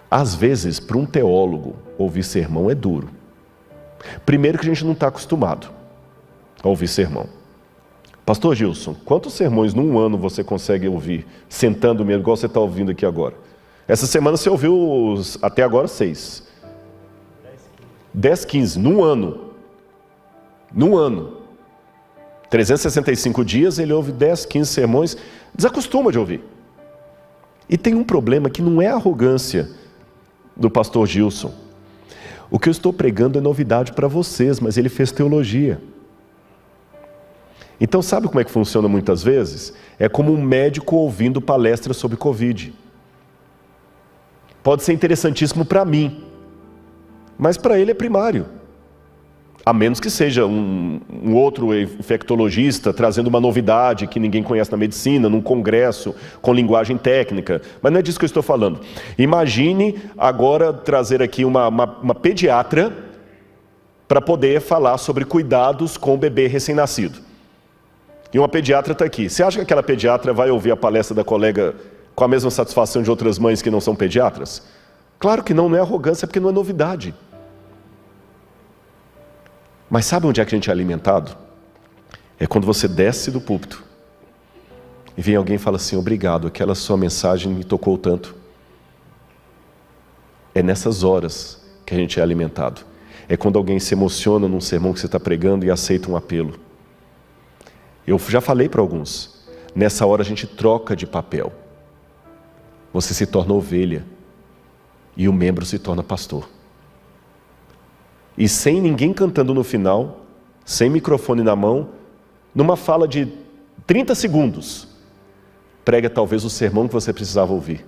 Às vezes, para um teólogo, ouvir sermão é duro. Primeiro que a gente não está acostumado a ouvir sermão. Pastor Gilson, quantos sermões num ano você consegue ouvir, sentando mesmo, igual você está ouvindo aqui agora? Essa semana você ouviu até agora 6. 10, 15, num ano. Num ano. 365 dias, ele ouve 10, 15 sermões, desacostuma de ouvir. E tem um problema que não é a arrogância do pastor Gilson. O que eu estou pregando é novidade para vocês, mas ele fez teologia. Então sabe como é que funciona muitas vezes? É como um médico ouvindo palestra sobre Covid. Pode ser interessantíssimo para mim, mas para ele é primário. A menos que seja um outro infectologista trazendo uma novidade que ninguém conhece na medicina, num congresso, com linguagem técnica. Mas não é disso que eu estou falando. Imagine agora trazer aqui uma pediatra para poder falar sobre cuidados com o bebê recém-nascido. E uma pediatra está aqui. Você acha que aquela pediatra vai ouvir a palestra da colega com a mesma satisfação de outras mães que não são pediatras? Claro que não, não é arrogância, porque não é novidade. Mas sabe onde é que a gente é alimentado? É quando você desce do púlpito e vem alguém e fala assim, obrigado, aquela sua mensagem me tocou tanto. É nessas horas que a gente é alimentado. É quando alguém se emociona num sermão que você está pregando e aceita um apelo. Eu já falei para alguns, nessa hora a gente troca de papel. Você se torna ovelha e o membro se torna pastor. E sem ninguém cantando no final, sem microfone na mão, numa fala de 30 segundos, prega talvez o sermão que você precisava ouvir.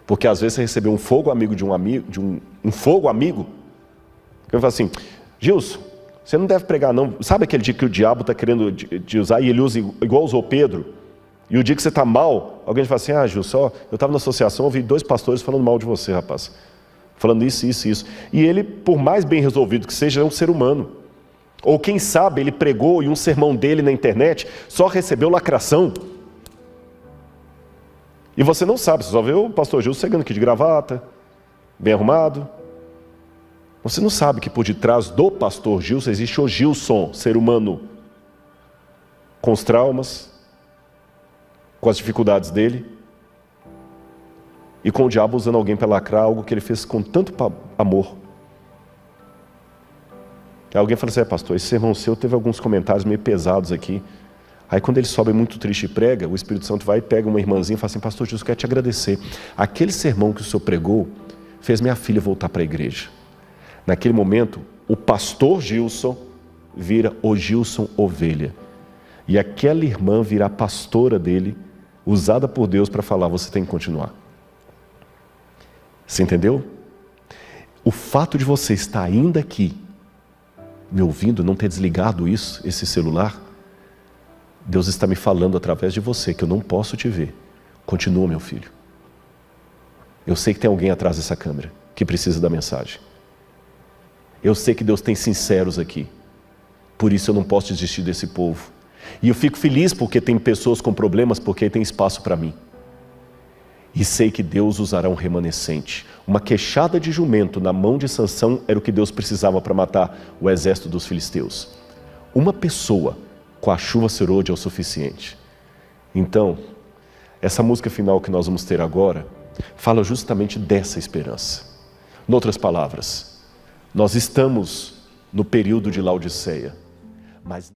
Porque às vezes você recebeu um fogo amigo um fogo amigo, que fala assim, Gilson, você não deve pregar não. Sabe aquele dia que o diabo está querendo te usar e ele usa igual usou Pedro? E o dia que você está mal, alguém fala assim, Gilson, eu estava na associação, ouvi 2 pastores falando mal de você, rapaz. Falando isso, isso, isso. E ele, por mais bem resolvido que seja, é um ser humano. Ou quem sabe, ele pregou e um sermão dele na internet só recebeu lacração. E você não sabe, você só vê o pastor Gilson chegando aqui de gravata, bem arrumado. Você não sabe que por detrás do pastor Gilson existe o Gilson, ser humano, com os traumas, com as dificuldades dele, e com o diabo usando alguém para lacrar algo que ele fez com tanto amor. Aí alguém fala assim, pastor, esse sermão seu teve alguns comentários meio pesados aqui. Aí quando ele sobe muito triste e prega, o Espírito Santo vai e pega uma irmãzinha e fala assim, pastor Jesus, quero te agradecer. Aquele sermão que o senhor pregou fez minha filha voltar para a igreja. Naquele momento, o pastor Gilson vira o Gilson ovelha. E aquela irmã vira a pastora dele, usada por Deus para falar, você tem que continuar. Você entendeu? O fato de você estar ainda aqui, me ouvindo, não ter desligado esse celular, Deus está me falando através de você, que eu não posso te ver. Continua, meu filho. Eu sei que tem alguém atrás dessa câmera, que precisa da mensagem. Eu sei que Deus tem sinceros aqui. Por isso eu não posso desistir desse povo. E eu fico feliz porque tem pessoas com problemas, porque tem espaço para mim. E sei que Deus usará um remanescente. Uma queixada de jumento na mão de Sansão era o que Deus precisava para matar o exército dos filisteus. Uma pessoa com a chuva serôdia é o suficiente. Então, essa música final que nós vamos ter agora, fala justamente dessa esperança. Em outras palavras, nós estamos no período de Laodiceia, mas